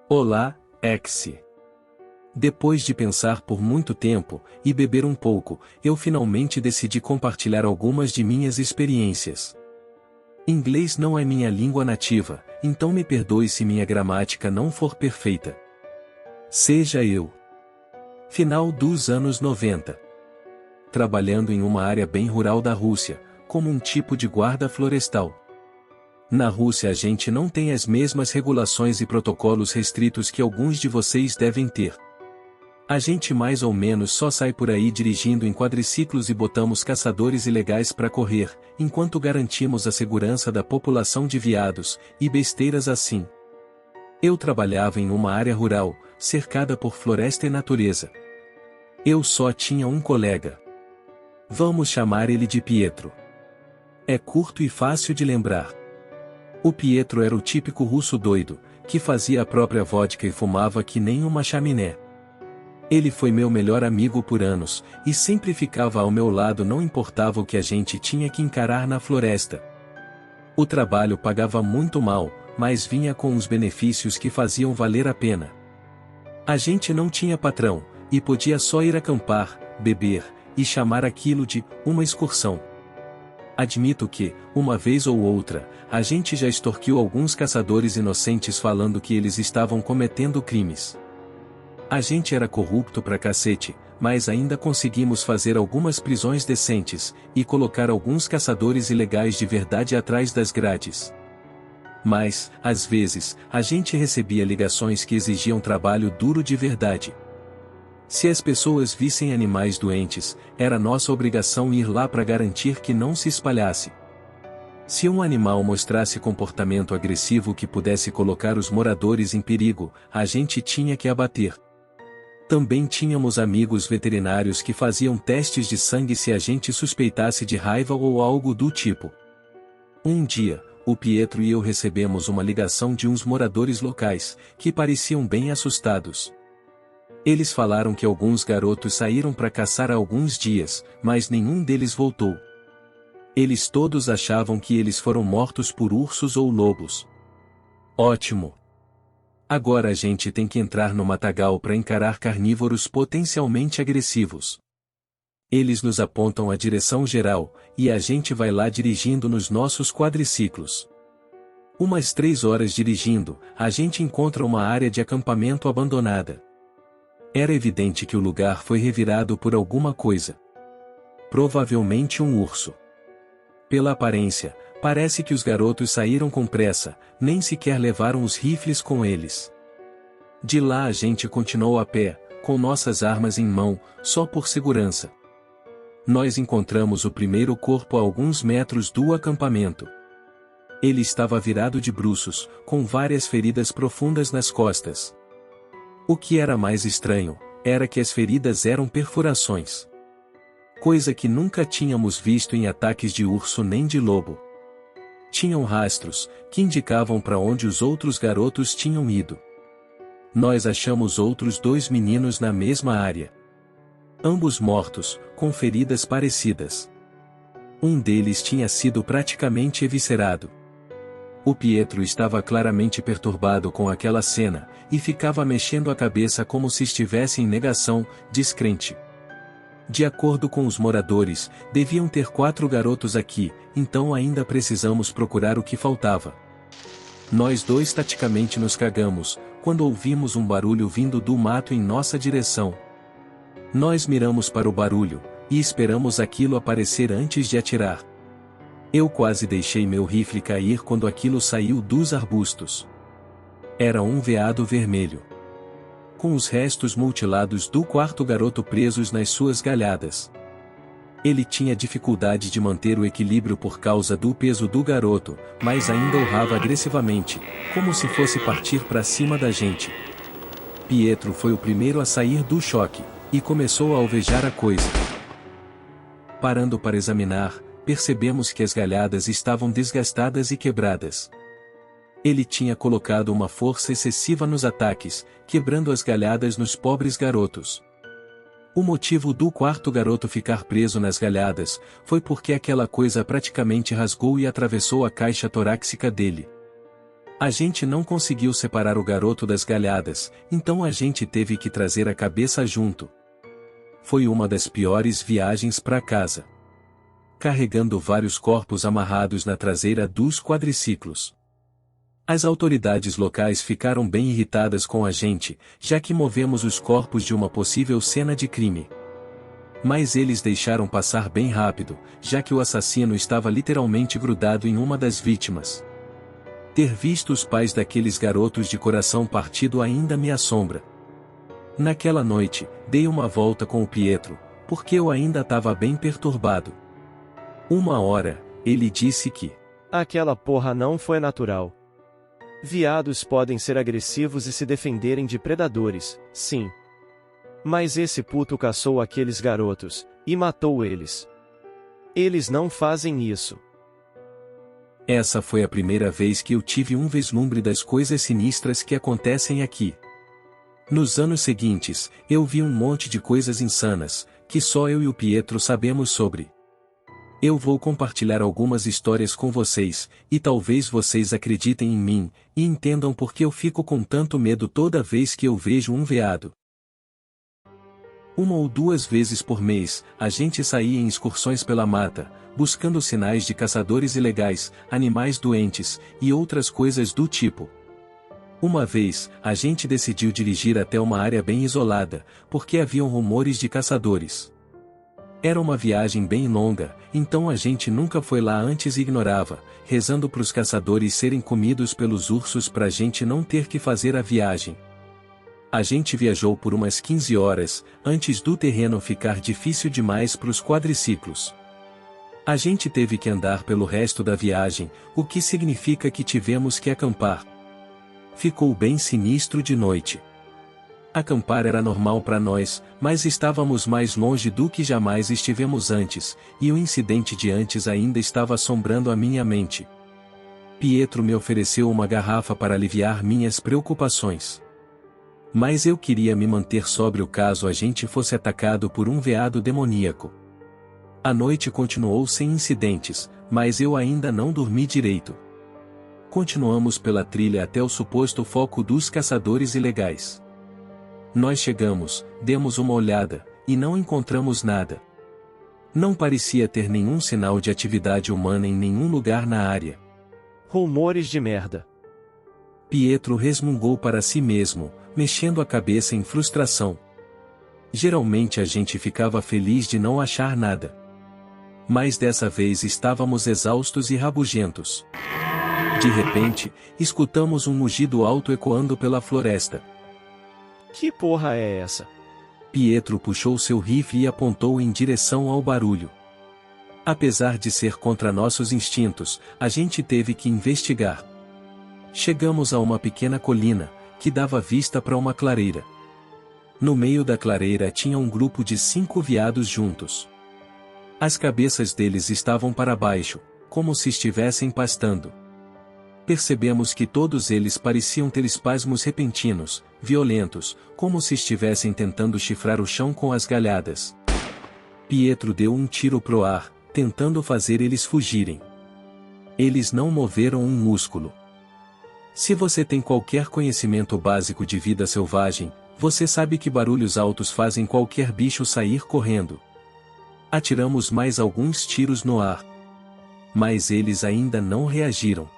Olá, Ex. Depois de pensar por muito tempo, e beber um pouco, eu finalmente decidi compartilhar algumas de minhas experiências. Inglês não é minha língua nativa, então me perdoe se minha gramática não for perfeita. Seja eu. Final dos anos 90. Trabalhando em uma área bem rural da Rússia, como um tipo de guarda florestal. Na Rússia a gente não tem as mesmas regulações e protocolos restritos que alguns de vocês devem ter. A gente mais ou menos só sai por aí dirigindo em quadriciclos e botamos caçadores ilegais para correr, enquanto garantimos a segurança da população de veados, e besteiras assim. Eu trabalhava em uma área rural, cercada por floresta e natureza. Eu só tinha um colega. Vamos chamar ele de Pietro. É curto e fácil de lembrar. O Pietro era o típico russo doido, que fazia a própria vodka e fumava que nem uma chaminé. Ele foi meu melhor amigo por anos, e sempre ficava ao meu lado não importava o que a gente tinha que encarar na floresta. O trabalho pagava muito mal, mas vinha com uns benefícios que faziam valer a pena. A gente não tinha patrão, e podia só ir acampar, beber, e chamar aquilo de uma excursão. Admito que, uma vez ou outra, a gente já extorquiu alguns caçadores inocentes falando que eles estavam cometendo crimes. A gente era corrupto pra cacete, mas ainda conseguimos fazer algumas prisões decentes, e colocar alguns caçadores ilegais de verdade atrás das grades. Mas, às vezes, a gente recebia ligações que exigiam trabalho duro de verdade. Se as pessoas vissem animais doentes, era nossa obrigação ir lá para garantir que não se espalhasse. Se um animal mostrasse comportamento agressivo que pudesse colocar os moradores em perigo, a gente tinha que abater. Também tínhamos amigos veterinários que faziam testes de sangue se a gente suspeitasse de raiva ou algo do tipo. Um dia, o Pietro e eu recebemos uma ligação de uns moradores locais, que pareciam bem assustados. Eles falaram que alguns garotos saíram para caçar há alguns dias, mas nenhum deles voltou. Eles todos achavam que eles foram mortos por ursos ou lobos. Ótimo! Agora a gente tem que entrar no matagal para encarar carnívoros potencialmente agressivos. Eles nos apontam a direção geral, e a gente vai lá dirigindo nos nossos quadriciclos. Umas 3 horas dirigindo, a gente encontra uma área de acampamento abandonada. Era evidente que o lugar foi revirado por alguma coisa. Provavelmente um urso. Pela aparência, parece que os garotos saíram com pressa, nem sequer levaram os rifles com eles. De lá a gente continuou a pé, com nossas armas em mão, só por segurança. Nós encontramos o primeiro corpo a alguns metros do acampamento. Ele estava virado de bruços, com várias feridas profundas nas costas. O que era mais estranho, era que as feridas eram perfurações. Coisa que nunca tínhamos visto em ataques de urso nem de lobo. Tinham rastros, que indicavam para onde os outros garotos tinham ido. Nós achamos outros 2 meninos na mesma área. Ambos mortos, com feridas parecidas. Um deles tinha sido praticamente eviscerado. O Pietro estava claramente perturbado com aquela cena, e ficava mexendo a cabeça como se estivesse em negação, descrente. De acordo com os moradores, deviam ter 4 garotos aqui, então ainda precisamos procurar o que faltava. Nós dois taticamente nos cagamos, quando ouvimos um barulho vindo do mato em nossa direção. Nós miramos para o barulho, e esperamos aquilo aparecer antes de atirar. Eu quase deixei meu rifle cair quando aquilo saiu dos arbustos. Era um veado vermelho. Com os restos mutilados do 4º garoto presos nas suas galhadas. Ele tinha dificuldade de manter o equilíbrio por causa do peso do garoto, mas ainda urrava agressivamente, como se fosse partir para cima da gente. Pietro foi o primeiro a sair do choque, e começou a alvejar a coisa. Parando para examinar, percebemos que as galhadas estavam desgastadas e quebradas. Ele tinha colocado uma força excessiva nos ataques, quebrando as galhadas nos pobres garotos. O motivo do 4º garoto ficar preso nas galhadas, foi porque aquela coisa praticamente rasgou e atravessou a caixa torácica dele. A gente não conseguiu separar o garoto das galhadas, então a gente teve que trazer a cabeça junto. Foi uma das piores viagens para casa. Carregando vários corpos amarrados na traseira dos quadriciclos. As autoridades locais ficaram bem irritadas com a gente, já que movemos os corpos de uma possível cena de crime. Mas eles deixaram passar bem rápido, já que o assassino estava literalmente grudado em uma das vítimas. Ter visto os pais daqueles garotos de coração partido ainda me assombra. Naquela noite, dei uma volta com o Pietro, porque eu ainda estava bem perturbado. Uma hora, ele disse que aquela porra não foi natural. Viados podem ser agressivos e se defenderem de predadores, sim. Mas esse puto caçou aqueles garotos, e matou eles. Eles não fazem isso. Essa foi a primeira vez que eu tive um vislumbre das coisas sinistras que acontecem aqui. Nos anos seguintes, eu vi um monte de coisas insanas, que só eu e o Pietro sabemos sobre. Eu vou compartilhar algumas histórias com vocês, e talvez vocês acreditem em mim, e entendam por que eu fico com tanto medo toda vez que eu vejo um veado. Uma ou duas vezes por mês, a gente saía em excursões pela mata, buscando sinais de caçadores ilegais, animais doentes, e outras coisas do tipo. Uma vez, a gente decidiu dirigir até uma área bem isolada, porque haviam rumores de caçadores. Era uma viagem bem longa, então a gente nunca foi lá antes e ignorava, rezando para os caçadores serem comidos pelos ursos para a gente não ter que fazer a viagem. A gente viajou por umas 15 horas, antes do terreno ficar difícil demais para os quadriciclos. A gente teve que andar pelo resto da viagem, o que significa que tivemos que acampar. Ficou bem sinistro de noite. Acampar era normal para nós, mas estávamos mais longe do que jamais estivemos antes, e o incidente de antes ainda estava assombrando a minha mente. Pietro me ofereceu uma garrafa para aliviar minhas preocupações. Mas eu queria me manter sóbrio caso a gente fosse atacado por um veado demoníaco. A noite continuou sem incidentes, mas eu ainda não dormi direito. Continuamos pela trilha até o suposto foco dos caçadores ilegais. Nós chegamos, demos uma olhada, e não encontramos nada. Não parecia ter nenhum sinal de atividade humana em nenhum lugar na área. Rumores de merda. Pietro resmungou para si mesmo, mexendo a cabeça em frustração. Geralmente a gente ficava feliz de não achar nada. Mas dessa vez estávamos exaustos e rabugentos. De repente, escutamos um mugido alto ecoando pela floresta. Que porra é essa? Pietro puxou seu rifle e apontou em direção ao barulho. Apesar de ser contra nossos instintos, a gente teve que investigar. Chegamos a uma pequena colina, que dava vista para uma clareira. No meio da clareira tinha um grupo de 5 veados juntos. As cabeças deles estavam para baixo, como se estivessem pastando. Percebemos que todos eles pareciam ter espasmos repentinos, violentos, como se estivessem tentando chifrar o chão com as galhadas. Pietro deu um tiro pro ar, tentando fazer eles fugirem. Eles não moveram um músculo. Se você tem qualquer conhecimento básico de vida selvagem, você sabe que barulhos altos fazem qualquer bicho sair correndo. Atiramos mais alguns tiros no ar. Mas eles ainda não reagiram.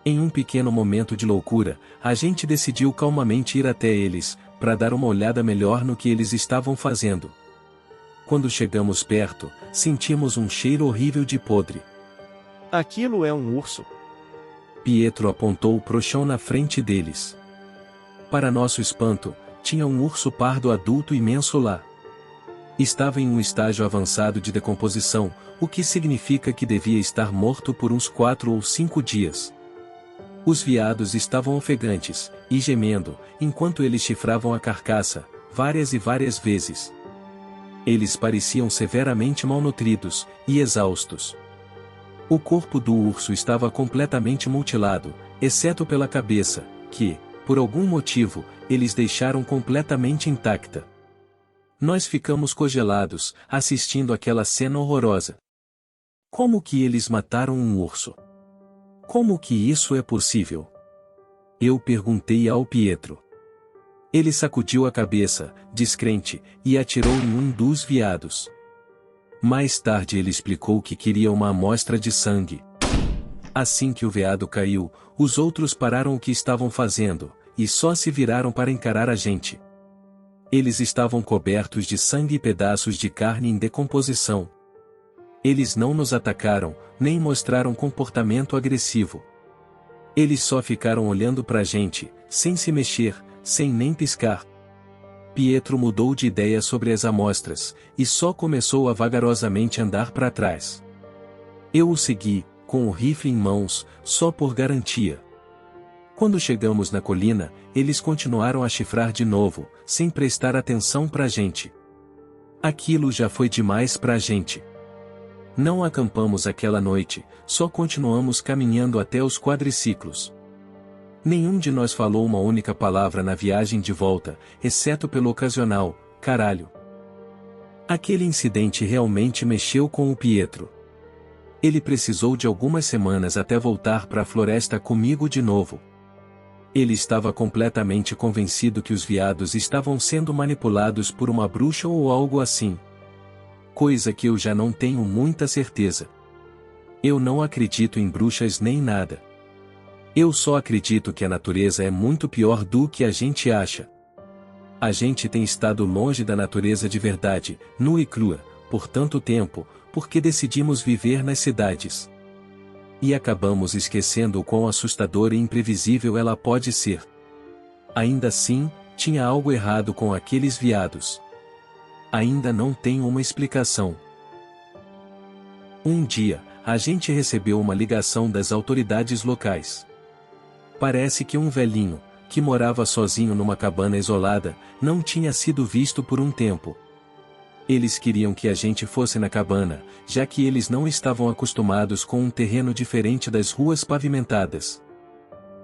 Em um pequeno momento de loucura, a gente decidiu calmamente ir até eles, para dar uma olhada melhor no que eles estavam fazendo. Quando chegamos perto, sentimos um cheiro horrível de podre. Aquilo é um urso. Pietro apontou pro chão na frente deles. Para nosso espanto, tinha um urso pardo adulto imenso lá. Estava em um estágio avançado de decomposição, o que significa que devia estar morto por uns 4 ou 5 dias. Os veados estavam ofegantes, e gemendo, enquanto eles chifravam a carcaça, várias e várias vezes. Eles pareciam severamente malnutridos, e exaustos. O corpo do urso estava completamente mutilado, exceto pela cabeça, que, por algum motivo, eles deixaram completamente intacta. Nós ficamos congelados, assistindo aquela cena horrorosa. Como que eles mataram um urso? Como que isso é possível? Eu perguntei ao Pietro. Ele sacudiu a cabeça, descrente, e atirou em um dos veados. Mais tarde ele explicou que queria uma amostra de sangue. Assim que o veado caiu, os outros pararam o que estavam fazendo, e só se viraram para encarar a gente. Eles estavam cobertos de sangue e pedaços de carne em decomposição. Eles não nos atacaram, nem mostraram comportamento agressivo. Eles só ficaram olhando pra gente, sem se mexer, sem nem piscar. Pietro mudou de ideia sobre as amostras, e só começou a vagarosamente andar para trás. Eu o segui, com o rifle em mãos, só por garantia. Quando chegamos na colina, eles continuaram a chifrar de novo, sem prestar atenção pra gente. Aquilo já foi demais pra gente. Não acampamos aquela noite, só continuamos caminhando até os quadriciclos. Nenhum de nós falou uma única palavra na viagem de volta, exceto pelo ocasional, caralho. Aquele incidente realmente mexeu com o Pietro. Ele precisou de algumas semanas até voltar para a floresta comigo de novo. Ele estava completamente convencido que os veados estavam sendo manipulados por uma bruxa ou algo assim. Coisa que eu já não tenho muita certeza. Eu não acredito em bruxas nem nada. Eu só acredito que a natureza é muito pior do que a gente acha. A gente tem estado longe da natureza de verdade, nua e crua, por tanto tempo, porque decidimos viver nas cidades. E acabamos esquecendo o quão assustadora e imprevisível ela pode ser. Ainda assim, tinha algo errado com aqueles veados. Ainda não tenho uma explicação. Um dia, a gente recebeu uma ligação das autoridades locais. Parece que um velhinho, que morava sozinho numa cabana isolada, não tinha sido visto por um tempo. Eles queriam que a gente fosse na cabana, já que eles não estavam acostumados com um terreno diferente das ruas pavimentadas.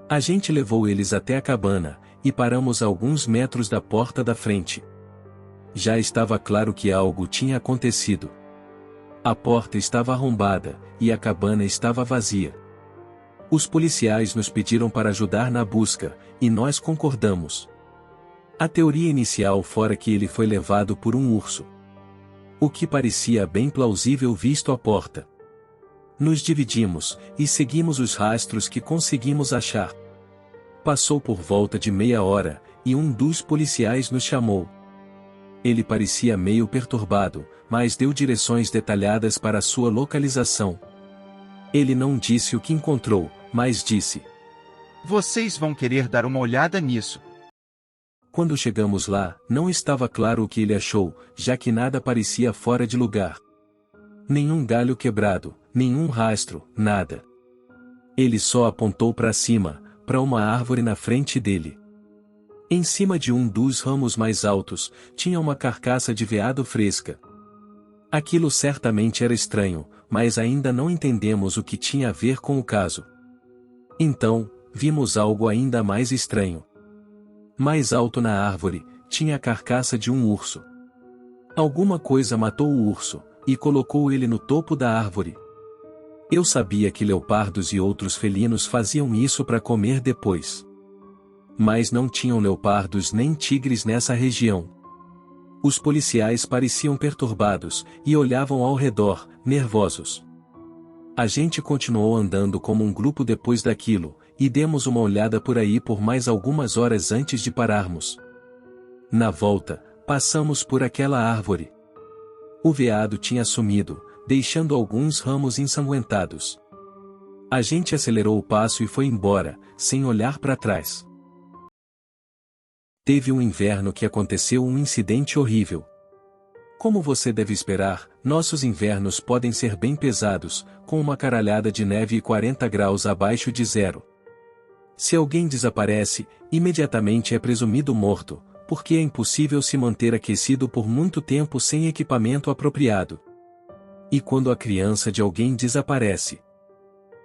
A gente levou eles até a cabana, e paramos a alguns metros da porta da frente. Já estava claro que algo tinha acontecido. A porta estava arrombada, e a cabana estava vazia. Os policiais nos pediram para ajudar na busca, e nós concordamos. A teoria inicial fora que ele foi levado por um urso. O que parecia bem plausível visto a porta. Nos dividimos, e seguimos os rastros que conseguimos achar. Passou por volta de meia hora, e um dos policiais nos chamou. Ele parecia meio perturbado, mas deu direções detalhadas para a sua localização. Ele não disse o que encontrou, mas disse: "Vocês vão querer dar uma olhada nisso." Quando chegamos lá, não estava claro o que ele achou, já que nada parecia fora de lugar. Nenhum galho quebrado, nenhum rastro, nada. Ele só apontou para cima, para uma árvore na frente dele. Em cima de um dos ramos mais altos, tinha uma carcaça de veado fresca. Aquilo certamente era estranho, mas ainda não entendemos o que tinha a ver com o caso. Então, vimos algo ainda mais estranho. Mais alto na árvore, tinha a carcaça de um urso. Alguma coisa matou o urso, e colocou ele no topo da árvore. Eu sabia que leopardos e outros felinos faziam isso para comer depois. Mas não tinham leopardos nem tigres nessa região. Os policiais pareciam perturbados, e olhavam ao redor, nervosos. A gente continuou andando como um grupo depois daquilo, e demos uma olhada por aí por mais algumas horas antes de pararmos. Na volta, passamos por aquela árvore. O veado tinha sumido, deixando alguns ramos ensanguentados. A gente acelerou o passo e foi embora, sem olhar para trás. Teve um inverno que aconteceu um incidente horrível. Como você deve esperar, nossos invernos podem ser bem pesados, com uma caralhada de neve e 40 graus abaixo de zero. Se alguém desaparece, imediatamente é presumido morto, porque é impossível se manter aquecido por muito tempo sem equipamento apropriado. E quando a criança de alguém desaparece?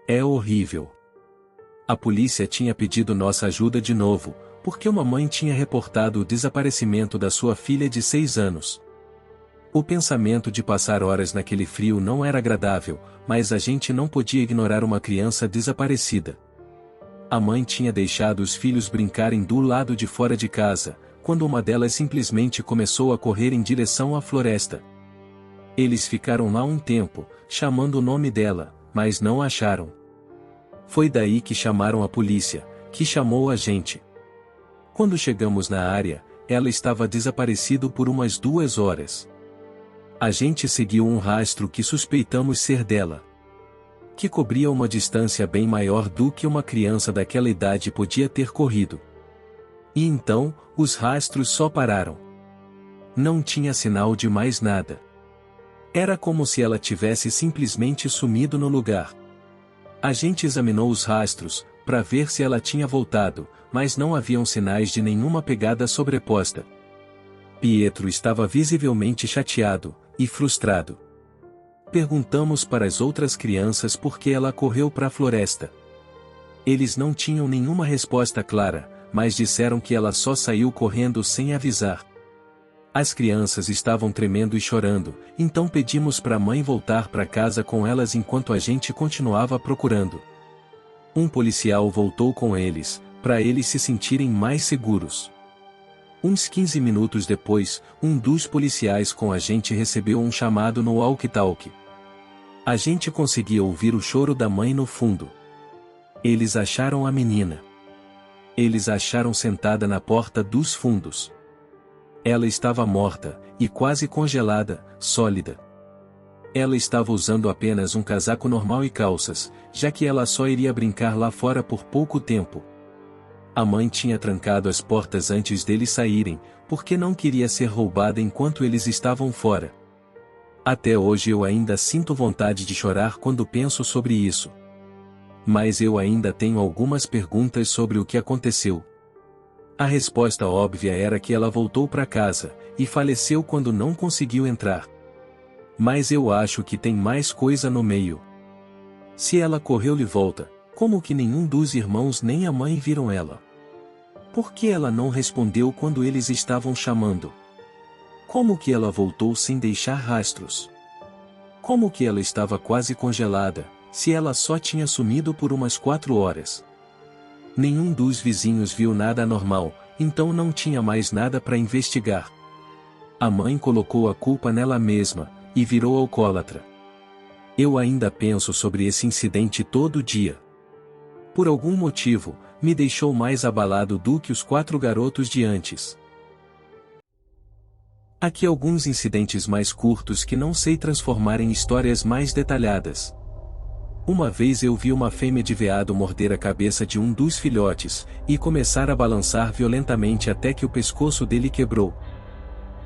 É horrível. A polícia tinha pedido nossa ajuda de novo, porque uma mãe tinha reportado o desaparecimento da sua filha de 6 anos. O pensamento de passar horas naquele frio não era agradável, mas a gente não podia ignorar uma criança desaparecida. A mãe tinha deixado os filhos brincarem do lado de fora de casa, quando uma delas simplesmente começou a correr em direção à floresta. Eles ficaram lá um tempo, chamando o nome dela, mas não a acharam. Foi daí que chamaram a polícia, que chamou a gente. Quando chegamos na área, ela estava desaparecida por umas 2 horas. A gente seguiu um rastro que suspeitamos ser dela, que cobria uma distância bem maior do que uma criança daquela idade podia ter corrido. E então, os rastros só pararam. Não tinha sinal de mais nada. Era como se ela tivesse simplesmente sumido no lugar. A gente examinou os rastros, para ver se ela tinha voltado, mas não haviam sinais de nenhuma pegada sobreposta. Pietro estava visivelmente chateado e frustrado. Perguntamos para as outras crianças por que ela correu para a floresta. Eles não tinham nenhuma resposta clara, mas disseram que ela só saiu correndo sem avisar. As crianças estavam tremendo e chorando, então pedimos para a mãe voltar para casa com elas enquanto a gente continuava procurando. Um policial voltou com eles, para eles se sentirem mais seguros. Uns 15 minutos depois, um dos policiais com a gente recebeu um chamado no walkie-talkie. A gente conseguia ouvir o choro da mãe no fundo. Eles acharam a menina. Eles a acharam sentada na porta dos fundos. Ela estava morta, e quase congelada, sólida. Ela estava usando apenas um casaco normal e calças, já que ela só iria brincar lá fora por pouco tempo. A mãe tinha trancado as portas antes deles saírem, porque não queria ser roubada enquanto eles estavam fora. Até hoje eu ainda sinto vontade de chorar quando penso sobre isso. Mas eu ainda tenho algumas perguntas sobre o que aconteceu. A resposta óbvia era que ela voltou para casa, e faleceu quando não conseguiu entrar. Mas eu acho que tem mais coisa no meio. Se ela correu de volta, como que nenhum dos irmãos nem a mãe viram ela? Por que ela não respondeu quando eles estavam chamando? Como que ela voltou sem deixar rastros? Como que ela estava quase congelada, se ela só tinha sumido por umas 4 horas? Nenhum dos vizinhos viu nada anormal, então não tinha mais nada para investigar. A mãe colocou a culpa nela mesma, e virou alcoólatra. Eu ainda penso sobre esse incidente todo dia. Por algum motivo, me deixou mais abalado do que os 4 garotos de antes. Aqui alguns incidentes mais curtos que não sei transformar em histórias mais detalhadas. Uma vez eu vi uma fêmea de veado morder a cabeça de um dos filhotes, e começar a balançar violentamente até que o pescoço dele quebrou.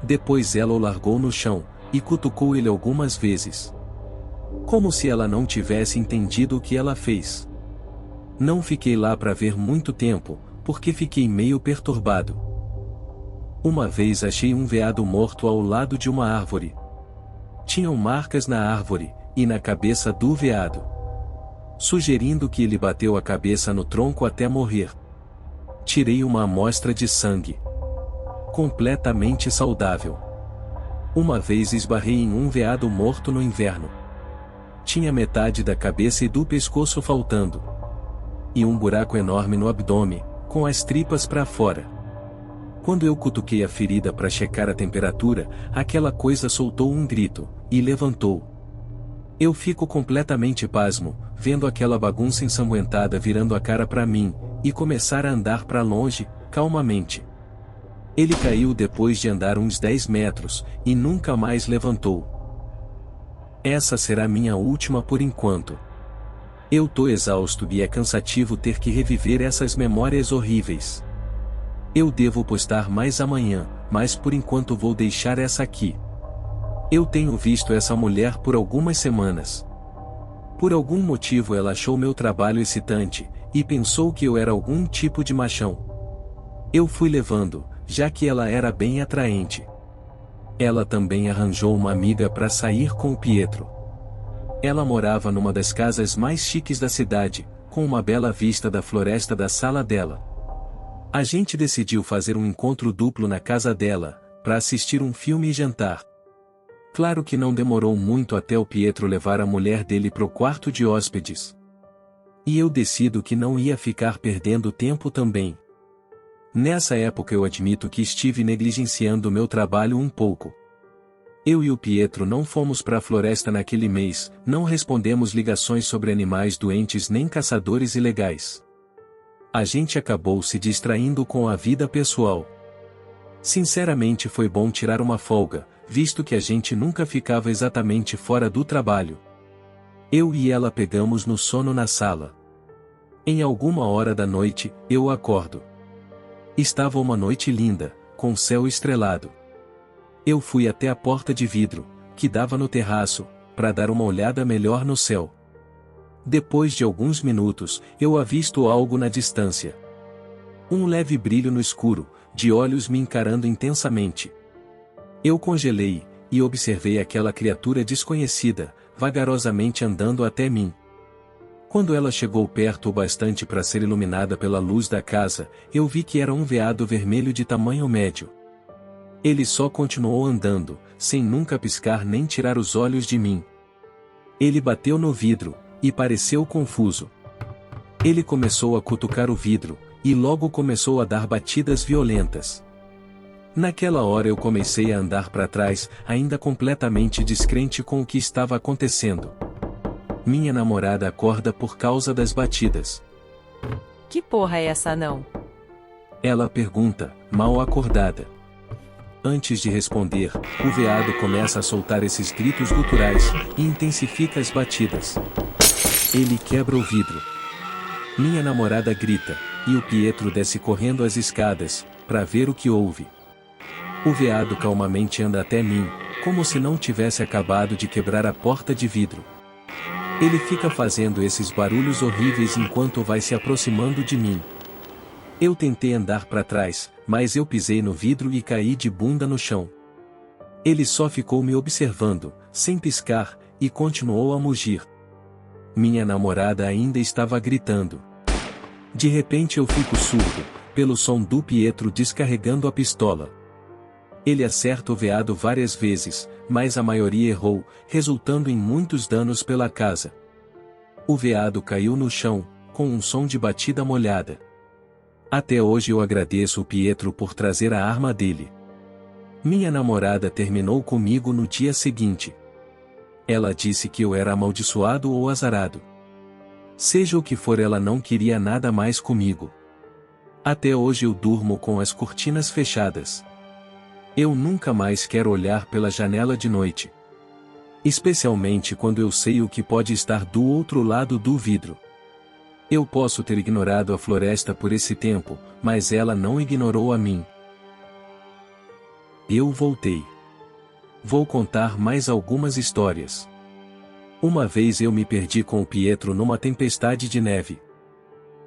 Depois ela o largou no chão, e cutucou ele algumas vezes. Como se ela não tivesse entendido o que ela fez. Não fiquei lá para ver muito tempo, porque fiquei meio perturbado. Uma vez achei um veado morto ao lado de uma árvore. Tinham marcas na árvore, e na cabeça do veado, sugerindo que ele bateu a cabeça no tronco até morrer. Tirei uma amostra de sangue. Completamente saudável. Uma vez esbarrei em um veado morto no inverno. Tinha metade da cabeça e do pescoço faltando. E um buraco enorme no abdômen, com as tripas para fora. Quando eu cutuquei a ferida para checar a temperatura, aquela coisa soltou um grito, e levantou. Eu fico completamente pasmo, vendo aquela bagunça ensanguentada virando a cara para mim, e começar a andar para longe, calmamente. Ele caiu depois de andar uns 10 metros, e nunca mais levantou. Essa será minha última por enquanto. Eu tô exausto e é cansativo ter que reviver essas memórias horríveis. Eu devo postar mais amanhã, mas por enquanto vou deixar essa aqui. Eu tenho visto essa mulher por algumas semanas. Por algum motivo ela achou meu trabalho excitante, e pensou que eu era algum tipo de machão. Eu fui levando, já que ela era bem atraente. Ela também arranjou uma amiga para sair com o Pietro. Ela morava numa das casas mais chiques da cidade, com uma bela vista da floresta da sala dela. A gente decidiu fazer um encontro duplo na casa dela, para assistir um filme e jantar. Claro que não demorou muito até o Pietro levar a mulher dele pro quarto de hóspedes. E eu decido que não ia ficar perdendo tempo também. Nessa época eu admito que estive negligenciando meu trabalho um pouco. Eu e o Pietro não fomos para a floresta naquele mês, não respondemos ligações sobre animais doentes nem caçadores ilegais. A gente acabou se distraindo com a vida pessoal. Sinceramente foi bom tirar uma folga, visto que a gente nunca ficava exatamente fora do trabalho. Eu e ela pegamos no sono na sala. Em alguma hora da noite, eu acordo. Estava uma noite linda, com céu estrelado. Eu fui até a porta de vidro, que dava no terraço, para dar uma olhada melhor no céu. Depois de alguns minutos, eu avisto algo na distância. Um leve brilho no escuro, de olhos me encarando intensamente. Eu congelei, e observei aquela criatura desconhecida, vagarosamente andando até mim. Quando ela chegou perto o bastante para ser iluminada pela luz da casa, eu vi que era um veado vermelho de tamanho médio. Ele só continuou andando, sem nunca piscar nem tirar os olhos de mim. Ele bateu no vidro, e pareceu confuso. Ele começou a cutucar o vidro, e logo começou a dar batidas violentas. Naquela hora eu comecei a andar para trás, ainda completamente descrente com o que estava acontecendo. Minha namorada acorda por causa das batidas. Que porra é essa não? Ela pergunta, mal acordada. Antes de responder, o veado começa a soltar esses gritos guturais, e intensifica as batidas. Ele quebra o vidro. Minha namorada grita, e o Pietro desce correndo as escadas, para ver o que houve. O veado calmamente anda até mim, como se não tivesse acabado de quebrar a porta de vidro. Ele fica fazendo esses barulhos horríveis enquanto vai se aproximando de mim. Eu tentei andar para trás, mas eu pisei no vidro e caí de bunda no chão. Ele só ficou me observando, sem piscar, e continuou a mugir. Minha namorada ainda estava gritando. De repente eu fico surdo, pelo som do Pietro descarregando a pistola. Ele acerta o veado várias vezes, mas a maioria errou, resultando em muitos danos pela casa. O veado caiu no chão, com um som de batida molhada. Até hoje eu agradeço o Pietro por trazer a arma dele. Minha namorada terminou comigo no dia seguinte. Ela disse que eu era amaldiçoado ou azarado. Seja o que for, ela não queria nada mais comigo. Até hoje eu durmo com as cortinas fechadas. Eu nunca mais quero olhar pela janela de noite. Especialmente quando eu sei o que pode estar do outro lado do vidro. Eu posso ter ignorado a floresta por esse tempo, mas ela não ignorou a mim. Eu voltei. Vou contar mais algumas histórias. Uma vez eu me perdi com o Pietro numa tempestade de neve.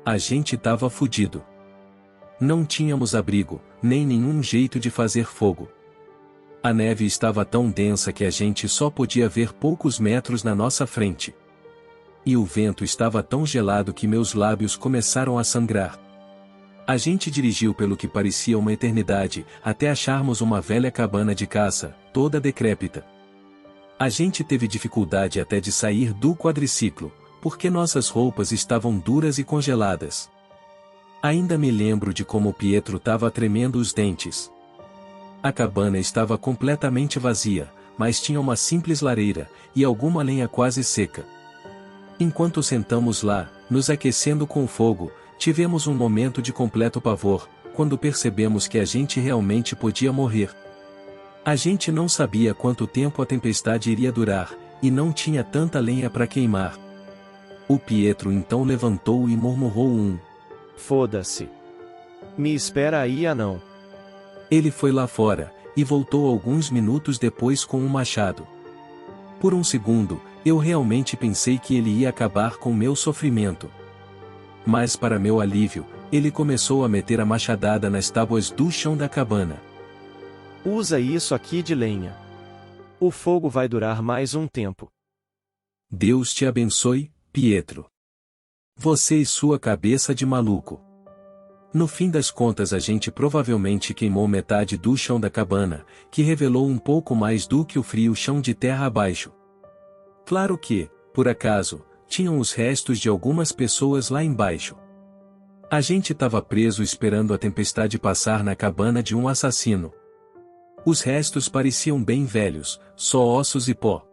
A gente tava fudido. Não tínhamos abrigo, nem nenhum jeito de fazer fogo. A neve estava tão densa que a gente só podia ver poucos metros na nossa frente. E o vento estava tão gelado que meus lábios começaram a sangrar. A gente dirigiu pelo que parecia uma eternidade, até acharmos uma velha cabana de caça, toda decrépita. A gente teve dificuldade até de sair do quadriciclo, porque nossas roupas estavam duras e congeladas. Ainda me lembro de como o Pietro estava tremendo os dentes. A cabana estava completamente vazia, mas tinha uma simples lareira, e alguma lenha quase seca. Enquanto sentamos lá, nos aquecendo com o fogo, tivemos um momento de completo pavor, quando percebemos que a gente realmente podia morrer. A gente não sabia quanto tempo a tempestade iria durar, e não tinha tanta lenha para queimar. O Pietro então levantou e murmurou Foda-se. Me espera aí, anão. Ele foi lá fora, e voltou alguns minutos depois com um machado. Por um segundo, eu realmente pensei que ele ia acabar com meu sofrimento. Mas para meu alívio, ele começou a meter a machadada nas tábuas do chão da cabana. Usa isso aqui de lenha. O fogo vai durar mais um tempo. Deus te abençoe, Pietro. Você e sua cabeça de maluco. No fim das contas a gente provavelmente queimou metade do chão da cabana, que revelou um pouco mais do que o frio chão de terra abaixo. Claro que, por acaso, Tinham os restos de algumas pessoas lá embaixo. A gente estava preso esperando a tempestade passar na cabana de um assassino. Os restos pareciam bem velhos, só ossos e pó.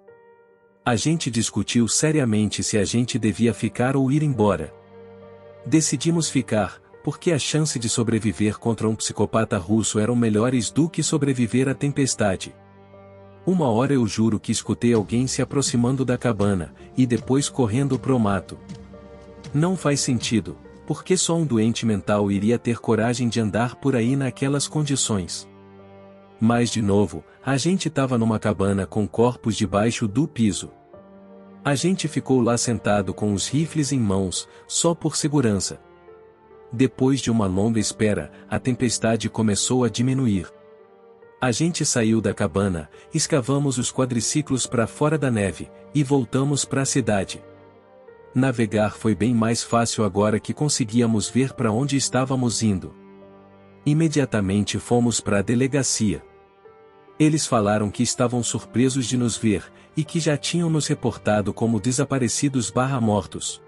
A gente discutiu seriamente se a gente devia ficar ou ir embora. Decidimos ficar, porque a chance de sobreviver contra um psicopata russo eram melhores do que sobreviver à tempestade. Uma hora eu juro que escutei alguém se aproximando da cabana, e depois correndo pro mato. Não faz sentido, porque só um doente mental iria ter coragem de andar por aí naquelas condições. Mas de novo, a gente estava numa cabana com corpos debaixo do piso. A gente ficou lá sentado com os rifles em mãos, só por segurança. Depois de uma longa espera, a tempestade começou a diminuir. A gente saiu da cabana, escavamos os quadriciclos para fora da neve, e voltamos para a cidade. Navegar foi bem mais fácil agora que conseguíamos ver para onde estávamos indo. Imediatamente fomos para a delegacia. Eles falaram que estavam surpresos de nos ver, e que já tinham nos reportado como desaparecidos/mortos.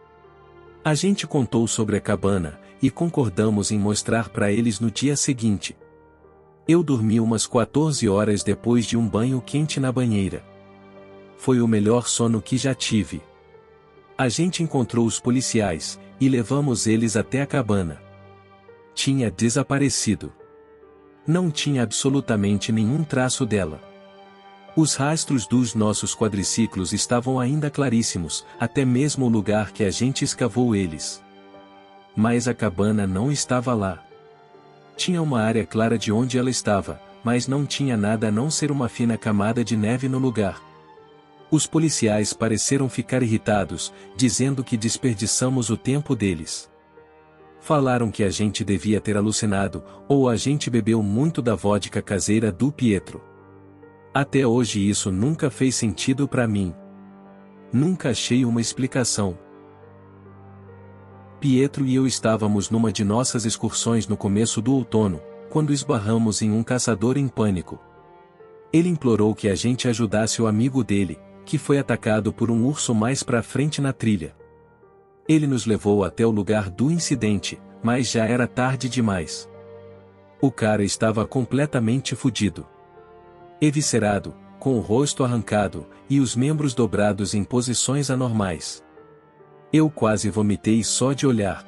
A gente contou sobre a cabana, e concordamos em mostrar para eles no dia seguinte. Eu dormi umas 14 horas depois de um banho quente na banheira. Foi o melhor sono que já tive. A gente encontrou os policiais, e levamos eles até a cabana. Tinha desaparecido. Não tinha absolutamente nenhum traço dela. Os rastros dos nossos quadriciclos estavam ainda claríssimos, até mesmo o lugar que a gente escavou eles. Mas a cabana não estava lá. Tinha uma área clara de onde ela estava, mas não tinha nada a não ser uma fina camada de neve no lugar. Os policiais pareceram ficar irritados, dizendo que desperdiçamos o tempo deles. Falaram que a gente devia ter alucinado, ou a gente bebeu muito da vodka caseira do Pietro. Até hoje isso nunca fez sentido para mim. Nunca achei uma explicação. Pietro e eu estávamos numa de nossas excursões no começo do outono, quando esbarramos em um caçador em pânico. Ele implorou que a gente ajudasse o amigo dele, que foi atacado por um urso mais pra frente na trilha. Ele nos levou até o lugar do incidente, mas já era tarde demais. O cara estava completamente fudido. Eviscerado, com o rosto arrancado, e os membros dobrados em posições anormais. Eu quase vomitei só de olhar.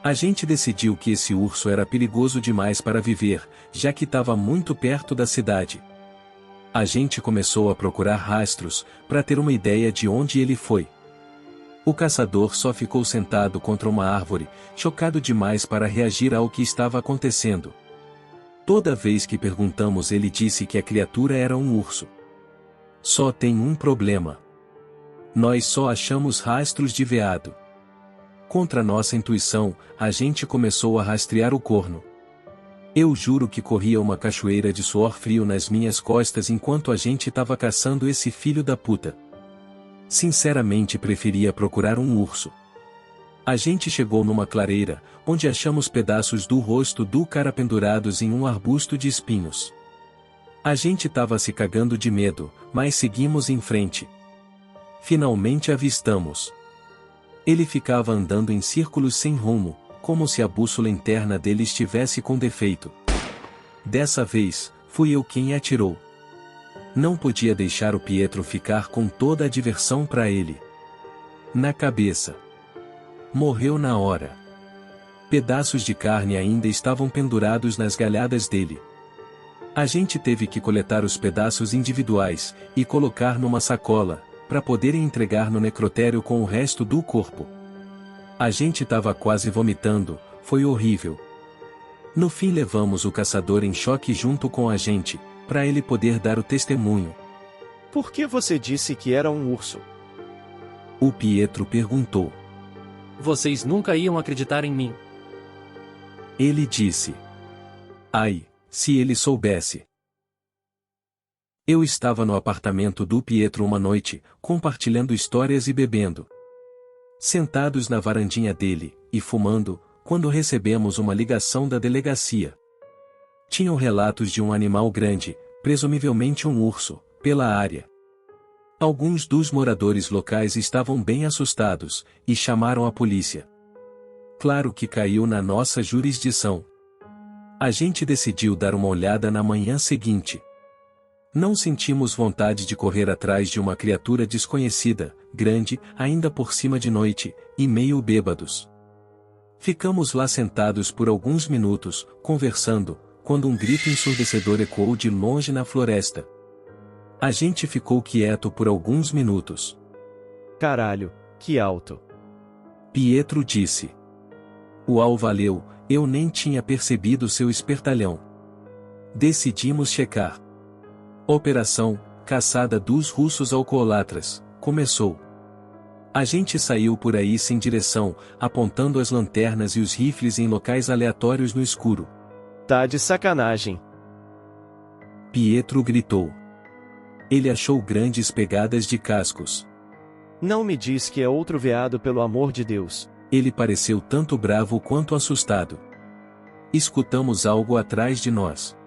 A gente decidiu que esse urso era perigoso demais para viver, já que estava muito perto da cidade. A gente começou a procurar rastros, para ter uma ideia de onde ele foi. O caçador só ficou sentado contra uma árvore, chocado demais para reagir ao que estava acontecendo. Toda vez que perguntamos ele disse que a criatura era um urso. Só tem um problema. Nós só achamos rastros de veado. Contra nossa intuição, a gente começou a rastrear o corno. Eu juro que corria uma cachoeira de suor frio nas minhas costas enquanto a gente estava caçando esse filho da puta. Sinceramente preferia procurar um urso. A gente chegou numa clareira, onde achamos pedaços do rosto do cara pendurados em um arbusto de espinhos. A gente estava se cagando de medo, mas seguimos em frente. Finalmente avistamos. Ele ficava andando em círculos sem rumo, como se a bússola interna dele estivesse com defeito. Dessa vez, fui eu quem atirou. Não podia deixar o Pietro ficar com toda a diversão para ele. Na cabeça. Morreu na hora. Pedaços de carne ainda estavam pendurados nas galhadas dele. A gente teve que coletar os pedaços individuais, e colocar numa sacola, para poder entregar no necrotério com o resto do corpo. A gente estava quase vomitando, foi horrível. No fim levamos o caçador em choque junto com a gente, para ele poder dar o testemunho. Por que você disse que era um urso? O Pietro perguntou. Vocês nunca iam acreditar em mim. Ele disse. Ai, se ele soubesse. Eu estava no apartamento do Pietro uma noite, compartilhando histórias e bebendo. Sentados na varandinha dele, e fumando, quando recebemos uma ligação da delegacia. Tinham relatos de um animal grande, presumivelmente um urso, pela área. Alguns dos moradores locais estavam bem assustados, e chamaram a polícia. Claro que caiu na nossa jurisdição. A gente decidiu dar uma olhada na manhã seguinte. Não sentimos vontade de correr atrás de uma criatura desconhecida, grande, ainda por cima de noite, e meio bêbados. Ficamos lá sentados por alguns minutos, conversando, quando um grito ensurdecedor ecoou de longe na floresta. A gente ficou quieto por alguns minutos. Caralho, que alto. Pietro disse. Uau, valeu, eu nem tinha percebido seu espertalhão. Decidimos checar. Operação, caçada dos russos alcoólatras, começou. A gente saiu por aí sem direção, apontando as lanternas e os rifles em locais aleatórios no escuro. Tá de sacanagem. Pietro gritou. Ele achou grandes pegadas de cascos. Não me diz que é outro veado, pelo amor de Deus. Ele pareceu tanto bravo quanto assustado. Escutamos algo atrás de nós.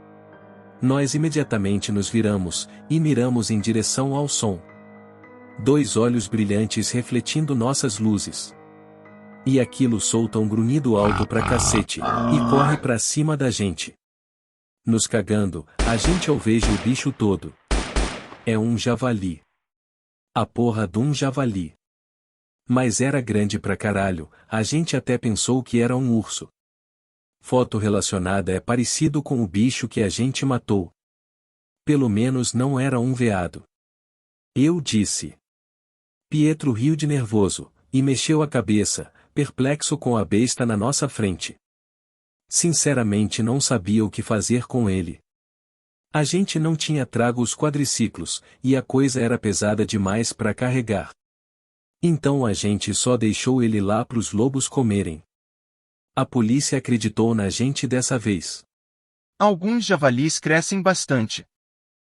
Nós imediatamente nos viramos, e miramos em direção ao som. 2 olhos brilhantes refletindo nossas luzes. E aquilo solta um grunhido alto pra cacete, e corre pra cima da gente. Nos cagando, a gente alveja o bicho todo. É um javali. A porra de um javali. Mas era grande pra caralho, a gente até pensou que era um urso. Foto relacionada é parecido com o bicho que a gente matou. Pelo menos não era um veado. Eu disse. Pietro riu de nervoso, e mexeu a cabeça, perplexo com a besta na nossa frente. Sinceramente não sabia o que fazer com ele. A gente não tinha trago os quadriciclos, e a coisa era pesada demais para carregar. Então a gente só deixou ele lá pros lobos comerem. A polícia acreditou na gente dessa vez. Alguns javalis crescem bastante.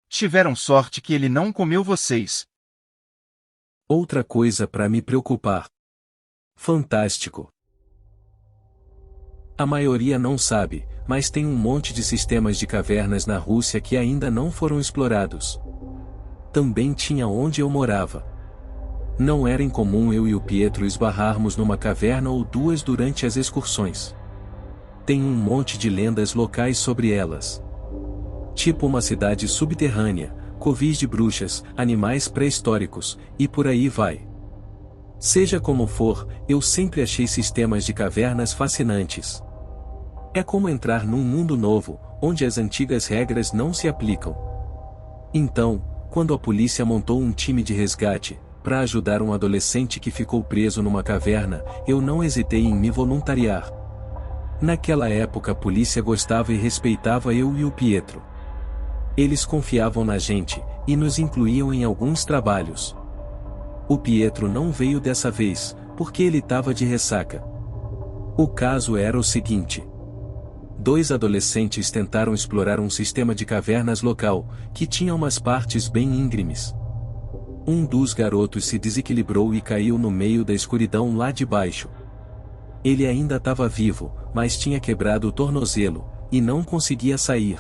Tiveram sorte que ele não comeu vocês. Outra coisa para me preocupar. Fantástico. A maioria não sabe, mas tem um monte de sistemas de cavernas na Rússia que ainda não foram explorados. Também tinha onde eu morava. Não era incomum eu e o Pietro esbarrarmos numa caverna ou 2 durante as excursões. Tem um monte de lendas locais sobre elas. Tipo uma cidade subterrânea, covis de bruxas, animais pré-históricos, e por aí vai. Seja como for, eu sempre achei sistemas de cavernas fascinantes. É como entrar num mundo novo, onde as antigas regras não se aplicam. Então, quando a polícia montou um time de resgate, para ajudar um adolescente que ficou preso numa caverna, eu não hesitei em me voluntariar. Naquela época a polícia gostava e respeitava eu e o Pietro. Eles confiavam na gente, e nos incluíam em alguns trabalhos. O Pietro não veio dessa vez, porque ele estava de ressaca. O caso era o seguinte. 2 adolescentes tentaram explorar um sistema de cavernas local, que tinha umas partes bem íngremes. Um dos garotos se desequilibrou e caiu no meio da escuridão lá de baixo. Ele ainda estava vivo, mas tinha quebrado o tornozelo, e não conseguia sair.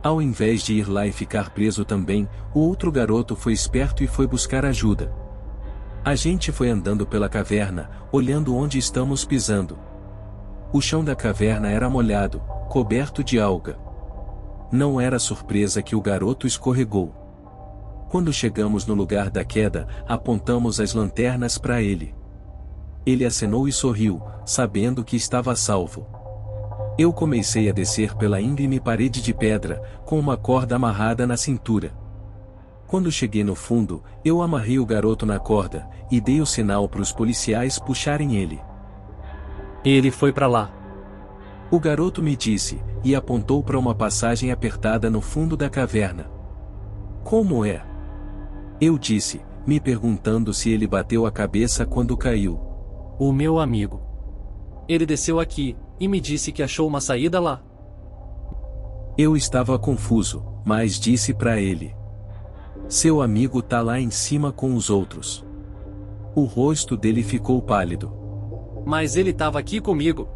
Ao invés de ir lá e ficar preso também, o outro garoto foi esperto e foi buscar ajuda. A gente foi andando pela caverna, olhando onde estamos pisando. O chão da caverna era molhado, coberto de alga. Não era surpresa que o garoto escorregou. Quando chegamos no lugar da queda, apontamos as lanternas para ele. Ele acenou e sorriu, sabendo que estava salvo. Eu comecei a descer pela íngreme parede de pedra, com uma corda amarrada na cintura. Quando cheguei no fundo, eu amarrei o garoto na corda, e dei o sinal para os policiais puxarem ele. Ele foi para lá. O garoto me disse, e apontou para uma passagem apertada no fundo da caverna. Como é? Eu disse, me perguntando se ele bateu a cabeça quando caiu. O meu amigo. Ele desceu aqui, e me disse que achou uma saída lá. Eu estava confuso, mas disse para ele. Seu amigo tá lá em cima com os outros. O rosto dele ficou pálido. Mas ele estava aqui comigo.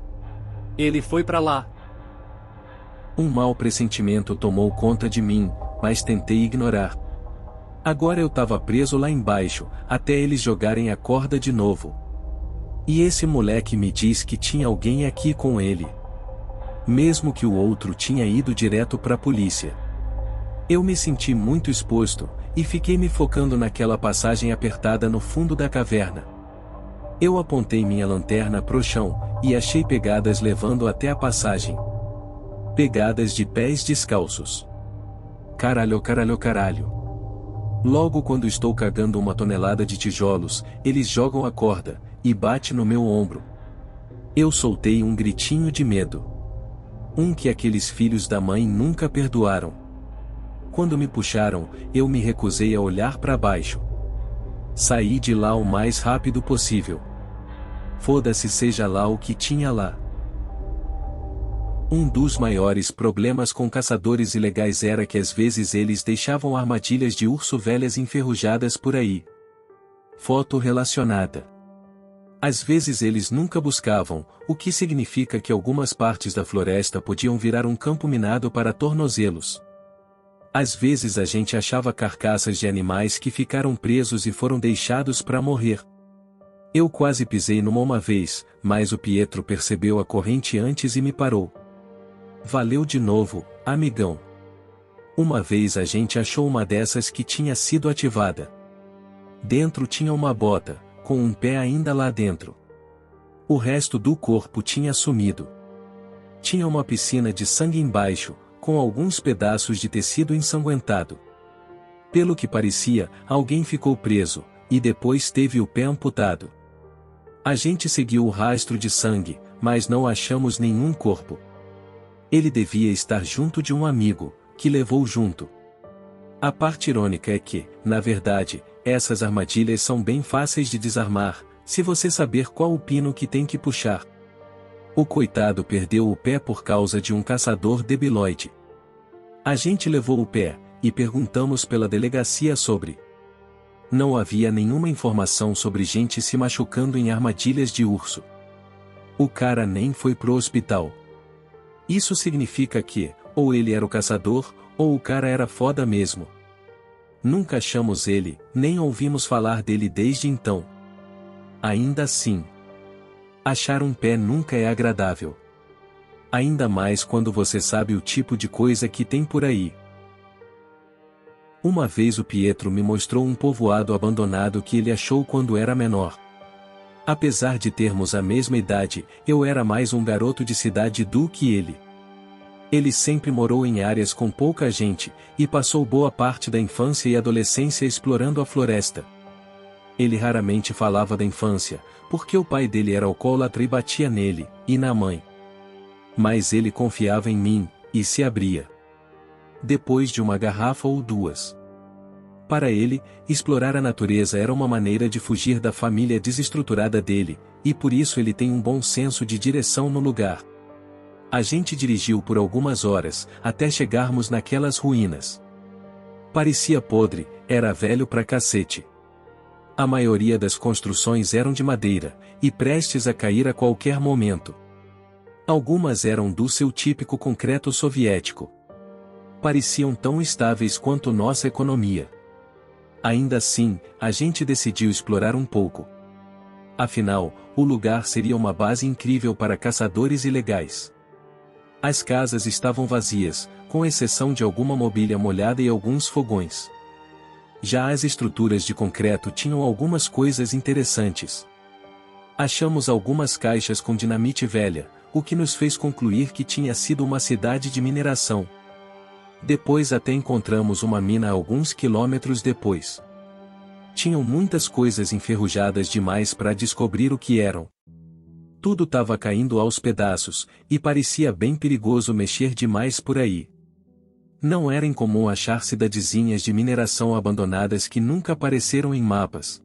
Ele foi para lá. Um mau pressentimento tomou conta de mim, mas tentei ignorar. Agora eu tava preso lá embaixo, até eles jogarem a corda de novo. E esse moleque me diz que tinha alguém aqui com ele. Mesmo que o outro tinha ido direto pra polícia. Eu me senti muito exposto, e fiquei me focando naquela passagem apertada no fundo da caverna. Eu apontei minha lanterna pro chão, e achei pegadas levando até a passagem. Pegadas de pés descalços. Caralho, caralho, caralho. Logo quando estou carregando uma tonelada de tijolos, eles jogam a corda, e bate no meu ombro. Eu soltei um gritinho de medo. Um que aqueles filhos da mãe nunca perdoaram. Quando me puxaram, eu me recusei a olhar para baixo. Saí de lá o mais rápido possível. Foda-se seja lá o que tinha lá. Um dos maiores problemas com caçadores ilegais era que às vezes eles deixavam armadilhas de urso velhas enferrujadas por aí. Foto relacionada. Às vezes eles nunca buscavam, o que significa que algumas partes da floresta podiam virar um campo minado para tornozelos. Às vezes a gente achava carcaças de animais que ficaram presos e foram deixados para morrer. Eu quase pisei numa uma vez, mas o Pietro percebeu a corrente antes e me parou. Valeu de novo, amigão. Uma vez a gente achou uma dessas que tinha sido ativada. Dentro tinha uma bota, com um pé ainda lá dentro. O resto do corpo tinha sumido. Tinha uma piscina de sangue embaixo, com alguns pedaços de tecido ensanguentado. Pelo que parecia, alguém ficou preso, e depois teve o pé amputado. A gente seguiu o rastro de sangue, mas não achamos nenhum corpo. Ele devia estar junto de um amigo, que levou junto. A parte irônica é que, na verdade, essas armadilhas são bem fáceis de desarmar, se você saber qual o pino que tem que puxar. O coitado perdeu o pé por causa de um caçador debilóide. A gente levou o pé, e perguntamos pela delegacia sobre. Não havia nenhuma informação sobre gente se machucando em armadilhas de urso. O cara nem foi pro hospital. Isso significa que, ou ele era o caçador, ou o cara era foda mesmo. Nunca achamos ele, nem ouvimos falar dele desde então. Ainda assim, achar um pé nunca é agradável. Ainda mais quando você sabe o tipo de coisa que tem por aí. Uma vez o Pietro me mostrou um povoado abandonado que ele achou quando era menor. Apesar de termos a mesma idade, eu era mais um garoto de cidade do que ele. Ele sempre morou em áreas com pouca gente, e passou boa parte da infância e adolescência explorando a floresta. Ele raramente falava da infância, porque o pai dele era alcoólatra e batia nele, e na mãe. Mas ele confiava em mim, e se abria. Depois de uma garrafa ou duas. Para ele, explorar a natureza era uma maneira de fugir da família desestruturada dele, e por isso ele tem um bom senso de direção no lugar. A gente dirigiu por algumas horas, até chegarmos naquelas ruínas. Parecia podre, era velho pra cacete. A maioria das construções eram de madeira, e prestes a cair a qualquer momento. Algumas eram do seu típico concreto soviético. Pareciam tão estáveis quanto nossa economia. Ainda assim, a gente decidiu explorar um pouco. Afinal, o lugar seria uma base incrível para caçadores ilegais. As casas estavam vazias, com exceção de alguma mobília molhada e alguns fogões. Já as estruturas de concreto tinham algumas coisas interessantes. Achamos algumas caixas com dinamite velha, o que nos fez concluir que tinha sido uma cidade de mineração. Depois até encontramos uma mina alguns quilômetros depois. Tinham muitas coisas enferrujadas demais para descobrir o que eram. Tudo estava caindo aos pedaços, e parecia bem perigoso mexer demais por aí. Não era incomum achar cidadezinhas de mineração abandonadas que nunca apareceram em mapas.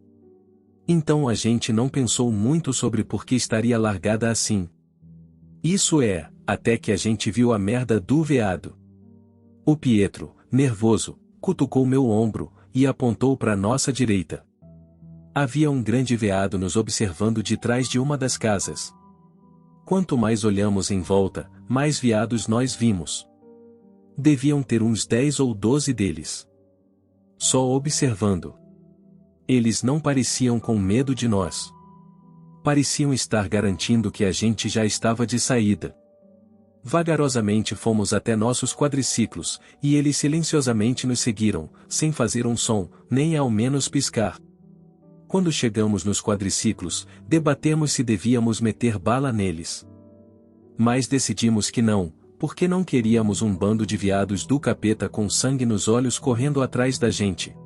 Então a gente não pensou muito sobre por que estaria largada assim. Isso é, até que a gente viu a merda do veado. O Pietro, nervoso, cutucou meu ombro, e apontou para nossa direita. Havia um grande veado nos observando de trás de uma das casas. Quanto mais olhamos em volta, mais veados nós vimos. Deviam ter uns 10 ou 12 deles. só observando. Eles não pareciam com medo de nós. Pareciam estar garantindo que a gente já estava de saída. Vagarosamente fomos até nossos quadriciclos, e eles silenciosamente nos seguiram, sem fazer um som, nem ao menos piscar. Quando chegamos nos quadriciclos, debatemos se devíamos meter bala neles. Mas decidimos que não, porque não queríamos um bando de viados do capeta com sangue nos olhos correndo atrás da gente.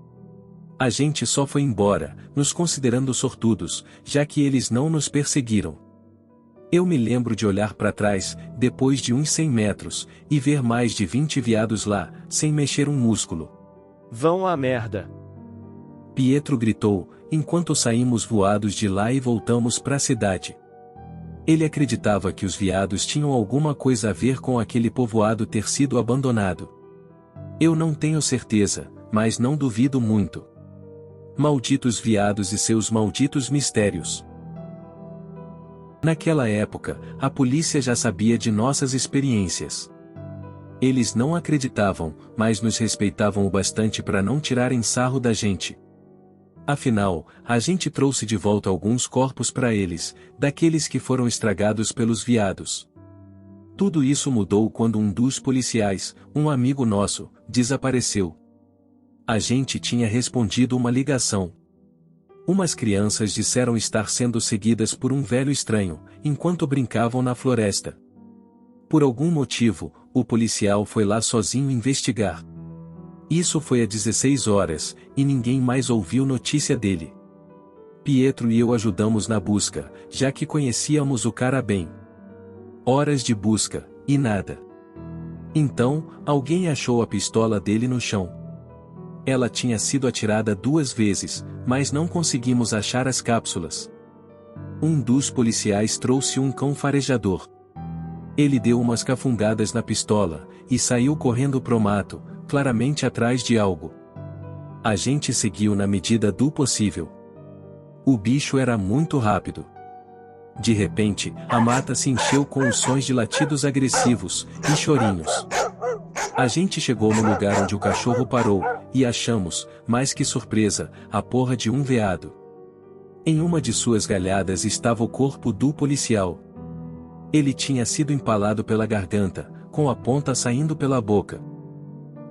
A gente só foi embora, nos considerando sortudos, já que eles não nos perseguiram. Eu me lembro de olhar para trás, depois de uns 100 metros, e ver mais de 20 viados lá, sem mexer um músculo. Vão à merda! Pietro gritou, enquanto saímos voados de lá e voltamos para a cidade. Ele acreditava que os viados tinham alguma coisa a ver com aquele povoado ter sido abandonado. Eu não tenho certeza, mas não duvido muito. Malditos viados e seus malditos mistérios. Naquela época, a polícia já sabia de nossas experiências. Eles não acreditavam, mas nos respeitavam o bastante para não tirarem sarro da gente. Afinal, a gente trouxe de volta alguns corpos para eles, daqueles que foram estragados pelos viados. Tudo isso mudou quando um dos policiais, um amigo nosso, desapareceu. A gente tinha respondido uma ligação. Umas crianças disseram estar sendo seguidas por um velho estranho, enquanto brincavam na floresta. Por algum motivo, o policial foi lá sozinho investigar. Isso foi às 16 horas, e ninguém mais ouviu notícia dele. Pietro e eu ajudamos na busca, já que conhecíamos o cara bem. Horas de busca, e nada. Então, alguém achou a pistola dele no chão. Ela tinha sido atirada 2 vezes, mas não conseguimos achar as cápsulas. Um dos policiais trouxe um cão farejador. Ele deu umas cafungadas na pistola, e saiu correndo pro mato, claramente atrás de algo. A gente seguiu na medida do possível. O bicho era muito rápido. De repente, a mata se encheu com os sons de latidos agressivos, e chorinhos. A gente chegou no lugar onde o cachorro parou, e achamos, mais que surpresa, a porra de um veado. Em uma de suas galhadas estava o corpo do policial. Ele tinha sido empalado pela garganta, com a ponta saindo pela boca.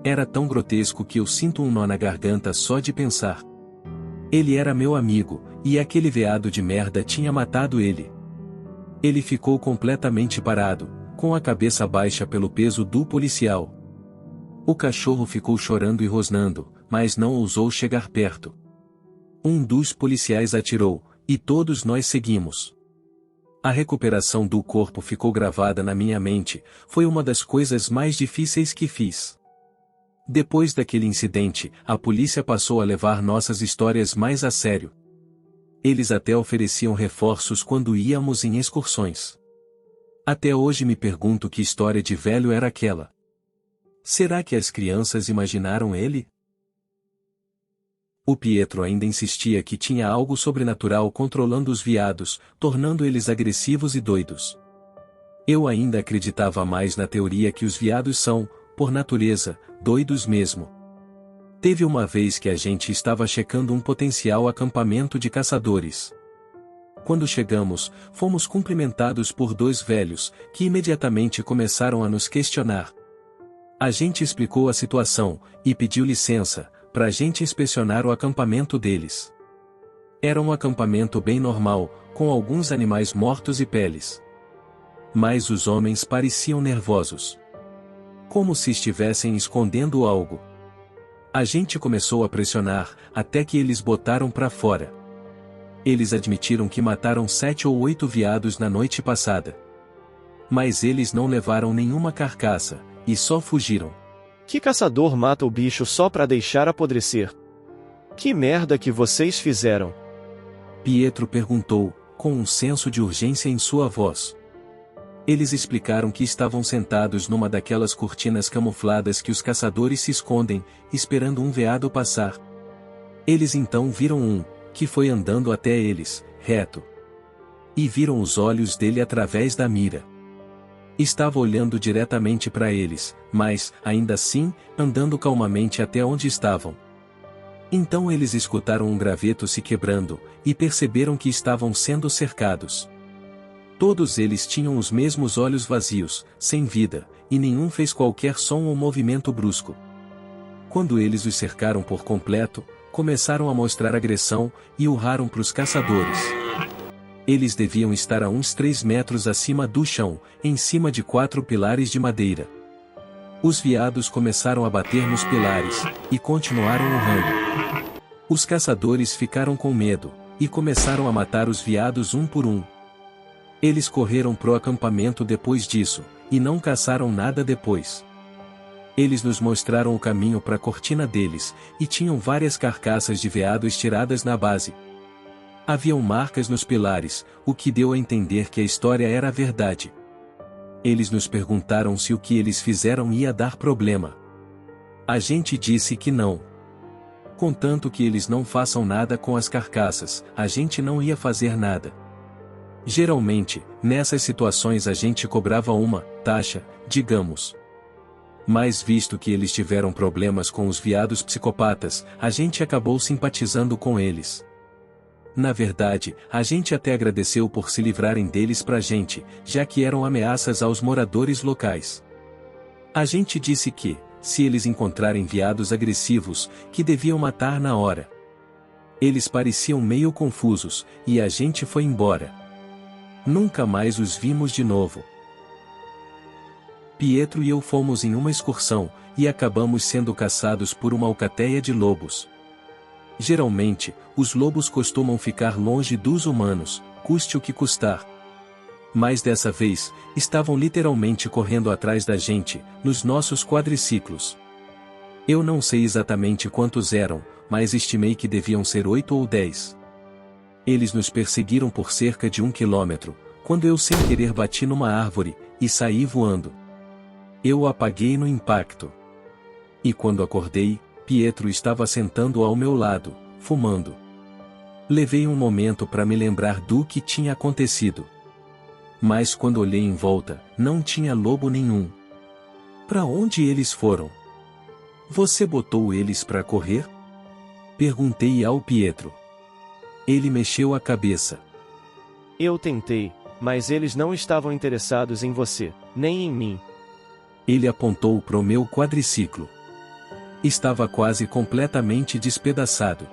Era tão grotesco que eu sinto um nó na garganta só de pensar. Ele era meu amigo, e aquele veado de merda tinha matado ele. Ele ficou completamente parado, com a cabeça baixa pelo peso do policial. O cachorro ficou chorando e rosnando, mas não ousou chegar perto. Um dos policiais atirou, e todos nós seguimos. A recuperação do corpo ficou gravada na minha mente, foi uma das coisas mais difíceis que fiz. Depois daquele incidente, a polícia passou a levar nossas histórias mais a sério. Eles até ofereciam reforços quando íamos em excursões. Até hoje me pergunto que história de velho era aquela. Será que as crianças imaginaram ele? O Pietro ainda insistia que tinha algo sobrenatural controlando os viados, tornando eles agressivos e doidos. Eu ainda acreditava mais na teoria que os viados são, por natureza, doidos mesmo. Teve uma vez que a gente estava checando um potencial acampamento de caçadores. Quando chegamos, fomos cumprimentados por 2 velhos, que imediatamente começaram a nos questionar. A gente explicou a situação, e pediu licença, para a gente inspecionar o acampamento deles. Era um acampamento bem normal, com alguns animais mortos e peles. Mas os homens pareciam nervosos. Como se estivessem escondendo algo. A gente começou a pressionar, até que eles botaram para fora. Eles admitiram que mataram 7 ou 8 viados na noite passada. Mas eles não levaram nenhuma carcaça, e só fugiram. Que caçador mata o bicho só pra deixar apodrecer? Que merda que vocês fizeram? Pietro perguntou, com um senso de urgência em sua voz. Eles explicaram que estavam sentados numa daquelas cortinas camufladas que os caçadores se escondem, esperando um veado passar. Eles então viram um, que foi andando até eles, reto. E viram os olhos dele através da mira. Estava olhando diretamente para eles, mas, ainda assim, andando calmamente até onde estavam. Então eles escutaram um graveto se quebrando, e perceberam que estavam sendo cercados. Todos eles tinham os mesmos olhos vazios, sem vida, e nenhum fez qualquer som ou movimento brusco. Quando eles os cercaram por completo, começaram a mostrar agressão, e urraram para os caçadores. Eles deviam estar a uns 3 metros acima do chão, em cima de 4 pilares de madeira. Os veados começaram a bater nos pilares, e continuaram urrando. Os caçadores ficaram com medo, e começaram a matar os veados um por um. Eles correram pro acampamento depois disso, e não caçaram nada depois. Eles nos mostraram o caminho para a cortina deles, e tinham várias carcaças de veado estiradas na base. Haviam marcas nos pilares, o que deu a entender que a história era a verdade. Eles nos perguntaram se o que eles fizeram ia dar problema. A gente disse que não. Contanto que eles não façam nada com as carcaças, a gente não ia fazer nada. Geralmente, nessas situações a gente cobrava uma taxa, digamos. Mas visto que eles tiveram problemas com os veados psicopatas, a gente acabou simpatizando com eles. Na verdade, a gente até agradeceu por se livrarem deles pra gente, já que eram ameaças aos moradores locais. A gente disse que, se eles encontrarem veados agressivos, que deviam matar na hora. Eles pareciam meio confusos, e a gente foi embora. Nunca mais os vimos de novo. Pietro e eu fomos em uma excursão, e acabamos sendo caçados por uma alcateia de lobos. Geralmente, os lobos costumam ficar longe dos humanos, custe o que custar. Mas dessa vez, estavam literalmente correndo atrás da gente, nos nossos quadriciclos. Eu não sei exatamente quantos eram, mas estimei que deviam ser 8 ou 10. Eles nos perseguiram por cerca de 1 quilômetro, quando eu sem querer bati numa árvore, e saí voando. Eu o apaguei no impacto. E quando acordei, Pietro estava sentando ao meu lado, fumando. Levei um momento para me lembrar do que tinha acontecido. Mas quando olhei em volta, não tinha lobo nenhum. Para onde eles foram? Você botou eles para correr? Perguntei ao Pietro. Ele mexeu a cabeça. Eu tentei, mas eles não estavam interessados em você, nem em mim. Ele apontou pro meu quadriciclo. Estava quase completamente despedaçado.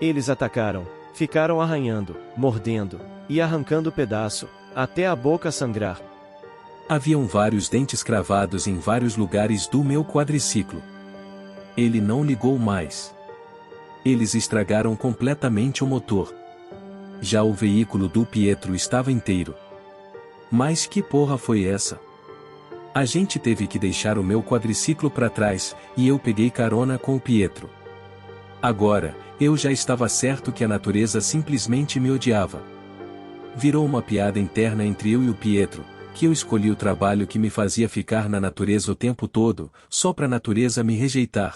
Eles atacaram, ficaram arranhando, mordendo, e arrancando pedaço, até a boca sangrar. Haviam vários dentes cravados em vários lugares do meu quadriciclo. Ele não ligou mais. Eles estragaram completamente o motor. Já o veículo do Pietro estava inteiro. Mas que porra foi essa? A gente teve que deixar o meu quadriciclo para trás, e eu peguei carona com o Pietro. Agora, eu já estava certo que a natureza simplesmente me odiava. Virou uma piada interna entre eu e o Pietro, que eu escolhi o trabalho que me fazia ficar na natureza o tempo todo, só para a natureza me rejeitar.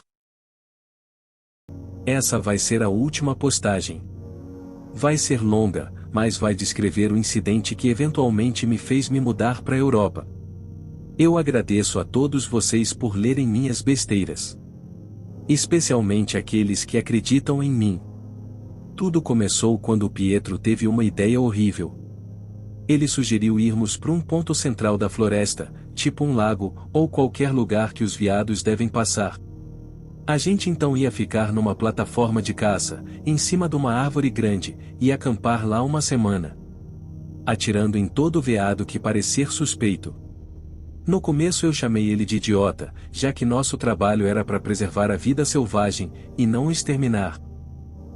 Essa vai ser a última postagem. Vai ser longa, mas vai descrever o incidente que eventualmente me fez me mudar para a Europa. Eu agradeço a todos vocês por lerem minhas besteiras. Especialmente aqueles que acreditam em mim. Tudo começou quando o Pietro teve uma ideia horrível. Ele sugeriu irmos para um ponto central da floresta, tipo um lago, ou qualquer lugar que os veados devem passar. A gente então ia ficar numa plataforma de caça, em cima de uma árvore grande, e acampar lá uma semana. Atirando em todo veado que parecer suspeito. No começo eu chamei ele de idiota, já que nosso trabalho era para preservar a vida selvagem, e não exterminar.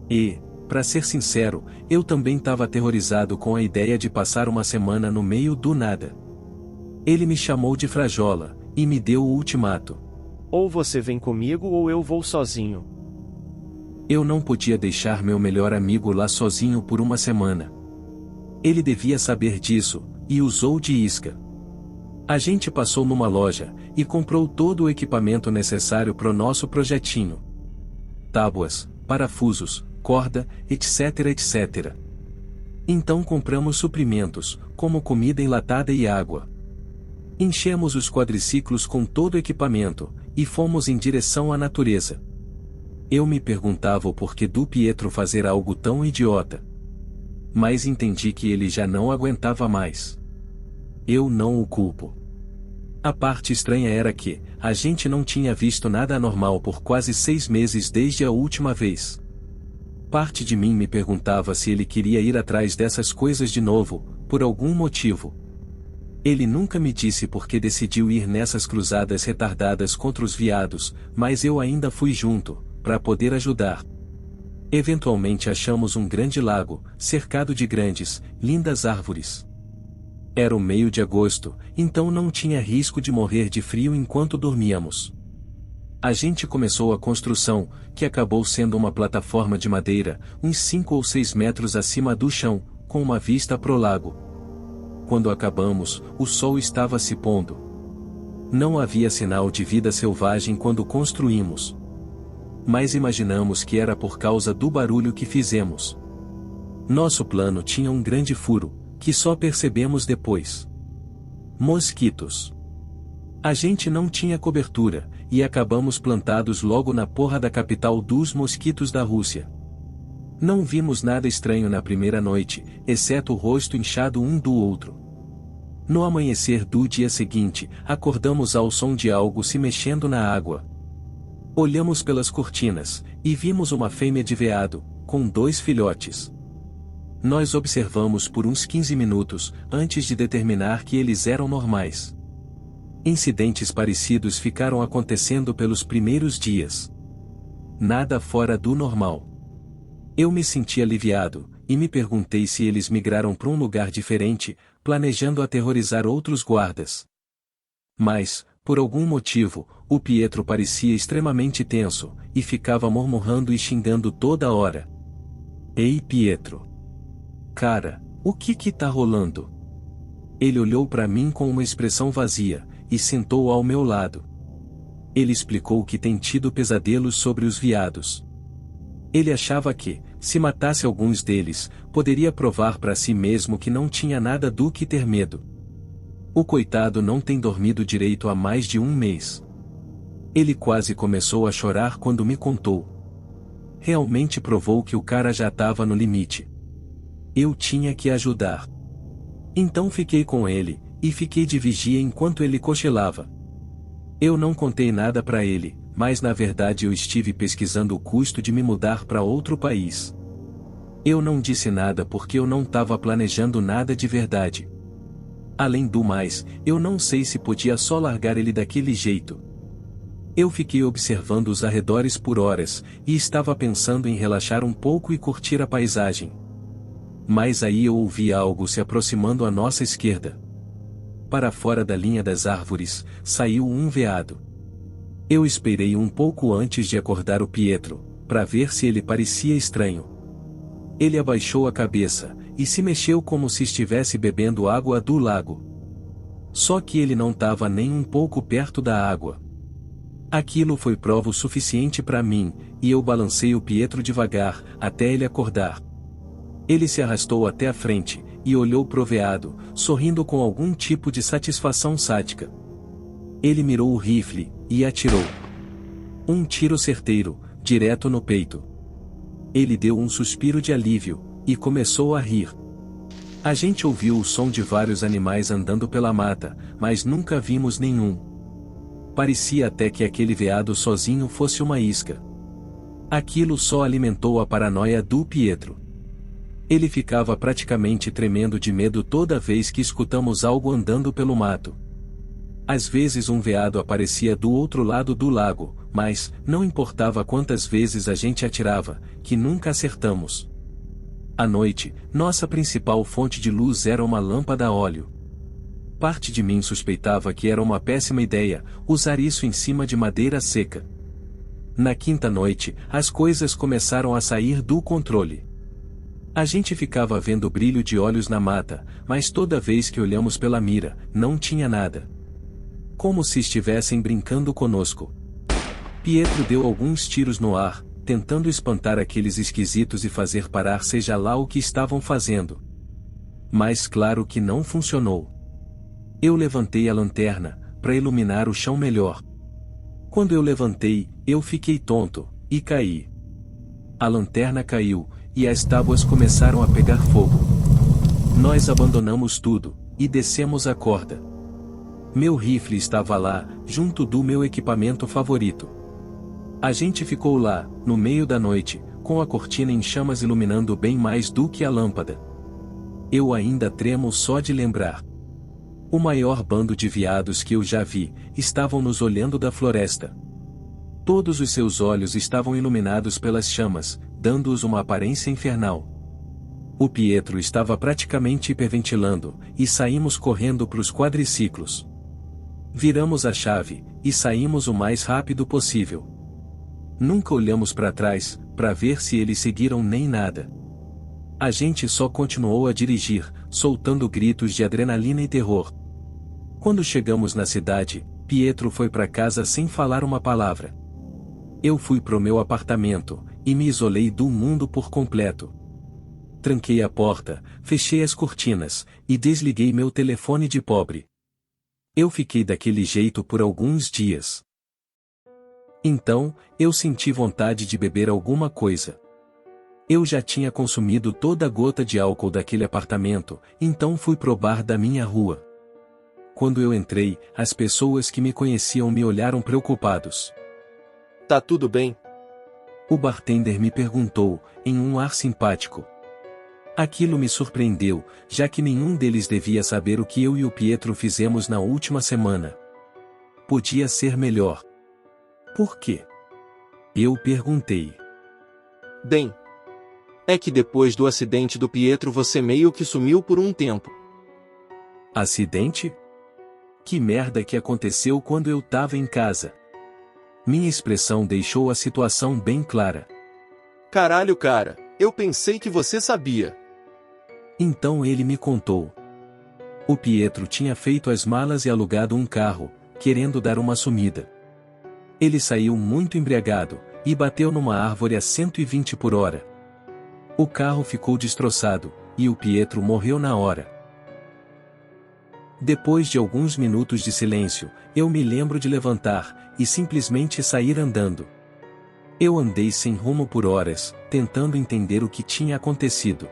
E, para ser sincero, eu também estava aterrorizado com a ideia de passar uma semana no meio do nada. Ele me chamou de frajola, e me deu o ultimato. Ou você vem comigo ou eu vou sozinho. Eu não podia deixar meu melhor amigo lá sozinho por uma semana. Ele devia saber disso, e usou de isca. A gente passou numa loja, e comprou todo o equipamento necessário pro nosso projetinho. Tábuas, parafusos, corda, etc, etc. Então compramos suprimentos, como comida enlatada e água. Enchemos os quadriciclos com todo o equipamento, e fomos em direção à natureza. Eu me perguntava o porquê do Pietro fazer algo tão idiota. Mas entendi que ele já não aguentava mais. Eu não o culpo. A parte estranha era que, a gente não tinha visto nada anormal por quase 6 meses desde a última vez. Parte de mim me perguntava se ele queria ir atrás dessas coisas de novo, por algum motivo. Ele nunca me disse por que decidiu ir nessas cruzadas retardadas contra os veados, mas eu ainda fui junto, para poder ajudar. Eventualmente achamos um grande lago, cercado de grandes, lindas árvores. Era o meio de agosto, então não tinha risco de morrer de frio enquanto dormíamos. A gente começou a construção, que acabou sendo uma plataforma de madeira, uns 5 ou 6 metros acima do chão, com uma vista pro lago. Quando acabamos, o sol estava se pondo. Não havia sinal de vida selvagem quando construímos. Mas imaginamos que era por causa do barulho que fizemos. Nosso plano tinha um grande furo, que só percebemos depois. Mosquitos. A gente não tinha cobertura, e acabamos plantados logo na porra da capital dos mosquitos da Rússia. Não vimos nada estranho na primeira noite, exceto o rosto inchado um do outro. No amanhecer do dia seguinte, acordamos ao som de algo se mexendo na água. Olhamos pelas cortinas, e vimos uma fêmea de veado, com 2 filhotes. Nós observamos por uns 15 minutos, antes de determinar que eles eram normais. Incidentes parecidos ficaram acontecendo pelos primeiros dias. Nada fora do normal. Eu me senti aliviado, e me perguntei se eles migraram para um lugar diferente, planejando aterrorizar outros guardas. Mas, por algum motivo, o Pietro parecia extremamente tenso, e ficava murmurando e xingando toda hora. Ei Pietro! Cara, o que tá rolando? Ele olhou para mim com uma expressão vazia, e sentou ao meu lado. Ele explicou que tem tido pesadelos sobre os veados. Ele achava que, se matasse alguns deles, poderia provar para si mesmo que não tinha nada do que ter medo. O coitado não tem dormido direito há mais de 1 mês. Ele quase começou a chorar quando me contou. Realmente provou que o cara já estava no limite. Eu tinha que ajudar. Então fiquei com ele, e fiquei de vigia enquanto ele cochilava. Eu não contei nada para ele, mas na verdade eu estive pesquisando o custo de me mudar para outro país. Eu não disse nada porque eu não estava planejando nada de verdade. Além do mais, eu não sei se podia só largar ele daquele jeito. Eu fiquei observando os arredores por horas, e estava pensando em relaxar um pouco e curtir a paisagem. Mas aí eu ouvi algo se aproximando à nossa esquerda. Para fora da linha das árvores, saiu um veado. Eu esperei um pouco antes de acordar o Pietro, para ver se ele parecia estranho. Ele abaixou a cabeça, e se mexeu como se estivesse bebendo água do lago. Só que ele não estava nem um pouco perto da água. Aquilo foi prova o suficiente para mim, e eu balancei o Pietro devagar, até ele acordar. Ele se arrastou até a frente, e olhou pro veado, sorrindo com algum tipo de satisfação sádica. Ele mirou o rifle, e atirou. Um tiro certeiro, direto no peito. Ele deu um suspiro de alívio, e começou a rir. A gente ouviu o som de vários animais andando pela mata, mas nunca vimos nenhum. Parecia até que aquele veado sozinho fosse uma isca. Aquilo só alimentou a paranoia do Pietro. Ele ficava praticamente tremendo de medo toda vez que escutamos algo andando pelo mato. Às vezes um veado aparecia do outro lado do lago, mas, não importava quantas vezes a gente atirava, que nunca acertamos. À noite, nossa principal fonte de luz era uma lâmpada a óleo. Parte de mim suspeitava que era uma péssima ideia, usar isso em cima de madeira seca. Na 5ª noite, as coisas começaram a sair do controle. A gente ficava vendo brilho de olhos na mata, mas toda vez que olhamos pela mira, não tinha nada. Como se estivessem brincando conosco. Pietro deu alguns tiros no ar, tentando espantar aqueles esquisitos e fazer parar seja lá o que estavam fazendo. Mas claro que não funcionou. Eu levantei a lanterna, para iluminar o chão melhor. Quando eu levantei, eu fiquei tonto, e caí. A lanterna caiu, e as tábuas começaram a pegar fogo. Nós abandonamos tudo, e descemos a corda. Meu rifle estava lá, junto do meu equipamento favorito. A gente ficou lá, no meio da noite, com a cortina em chamas iluminando bem mais do que a lâmpada. Eu ainda tremo só de lembrar. O maior bando de veados que eu já vi, estavam nos olhando da floresta. Todos os seus olhos estavam iluminados pelas chamas, dando-os uma aparência infernal. O Pietro estava praticamente hiperventilando, e saímos correndo para os quadriciclos. Viramos a chave, e saímos o mais rápido possível. Nunca olhamos para trás, para ver se eles seguiram nem nada. A gente só continuou a dirigir, soltando gritos de adrenalina e terror. Quando chegamos na cidade, Pietro foi para casa sem falar uma palavra. Eu fui pro meu apartamento, e me isolei do mundo por completo. Tranquei a porta, fechei as cortinas, e desliguei meu telefone de pobre. Eu fiquei daquele jeito por alguns dias. Então, eu senti vontade de beber alguma coisa. Eu já tinha consumido toda a gota de álcool daquele apartamento, então fui pro bar da minha rua. Quando eu entrei, as pessoas que me conheciam me olharam preocupados. Tá tudo bem? O bartender me perguntou, em um ar simpático. Aquilo me surpreendeu, já que nenhum deles devia saber o que eu e o Pietro fizemos na última semana. Podia ser melhor. Por quê? Eu perguntei. Bem, é que depois do acidente do Pietro você meio que sumiu por um tempo. Acidente? Que merda que aconteceu quando eu tava em casa? Minha expressão deixou a situação bem clara. Caralho, cara, eu pensei que você sabia. Então ele me contou. O Pietro tinha feito as malas e alugado um carro, querendo dar uma sumida. Ele saiu muito embriagado, e bateu numa árvore a 120 por hora. O carro ficou destroçado, e o Pietro morreu na hora. Depois de alguns minutos de silêncio, eu me lembro de levantar, e simplesmente sair andando. Eu andei sem rumo por horas, tentando entender o que tinha acontecido.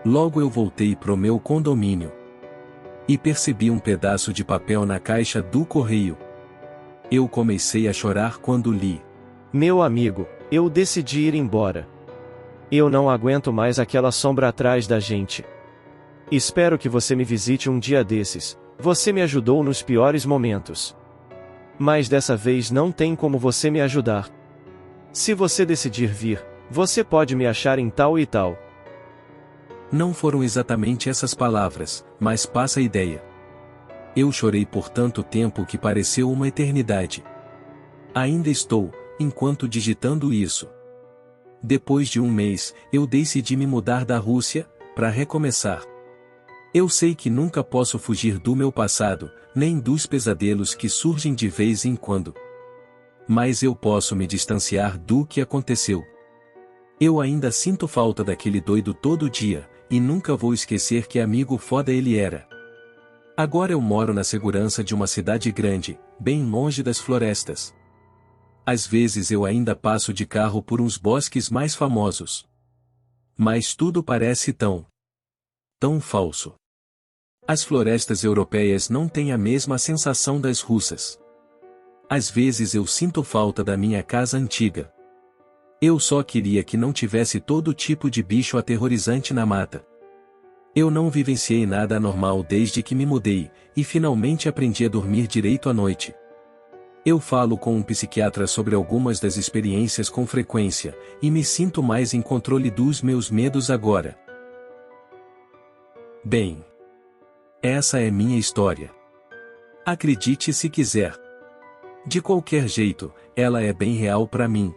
Logo eu voltei pro meu condomínio. E percebi um pedaço de papel na caixa do correio. Eu comecei a chorar quando li. Meu amigo, eu decidi ir embora. Eu não aguento mais aquela sombra atrás da gente. Espero que você me visite um dia desses. Você me ajudou nos piores momentos. Mas dessa vez não tem como você me ajudar. Se você decidir vir, você pode me achar em tal e tal. Não foram exatamente essas palavras, mas passa a ideia. Eu chorei por tanto tempo que pareceu uma eternidade. Ainda estou, enquanto digitando isso. Depois de um mês, eu decidi me mudar da Rússia, para recomeçar. Eu sei que nunca posso fugir do meu passado, nem dos pesadelos que surgem de vez em quando. Mas eu posso me distanciar do que aconteceu. Eu ainda sinto falta daquele doido todo dia, e nunca vou esquecer que amigo foda ele era. Agora eu moro na segurança de uma cidade grande, bem longe das florestas. Às vezes eu ainda passo de carro por uns bosques mais famosos. Mas tudo parece tão falso. As florestas europeias não têm a mesma sensação das russas. Às vezes eu sinto falta da minha casa antiga. Eu só queria que não tivesse todo tipo de bicho aterrorizante na mata. Eu não vivenciei nada anormal desde que me mudei, e finalmente aprendi a dormir direito à noite. Eu falo com um psiquiatra sobre algumas das experiências com frequência, e me sinto mais em controle dos meus medos agora. Bem, essa é minha história. Acredite se quiser. De qualquer jeito, ela é bem real para mim.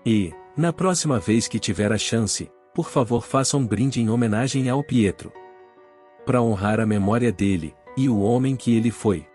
E, na próxima vez que tiver a chance, por favor faça um brinde em homenagem ao Pietro. Para honrar a memória dele, e o homem que ele foi.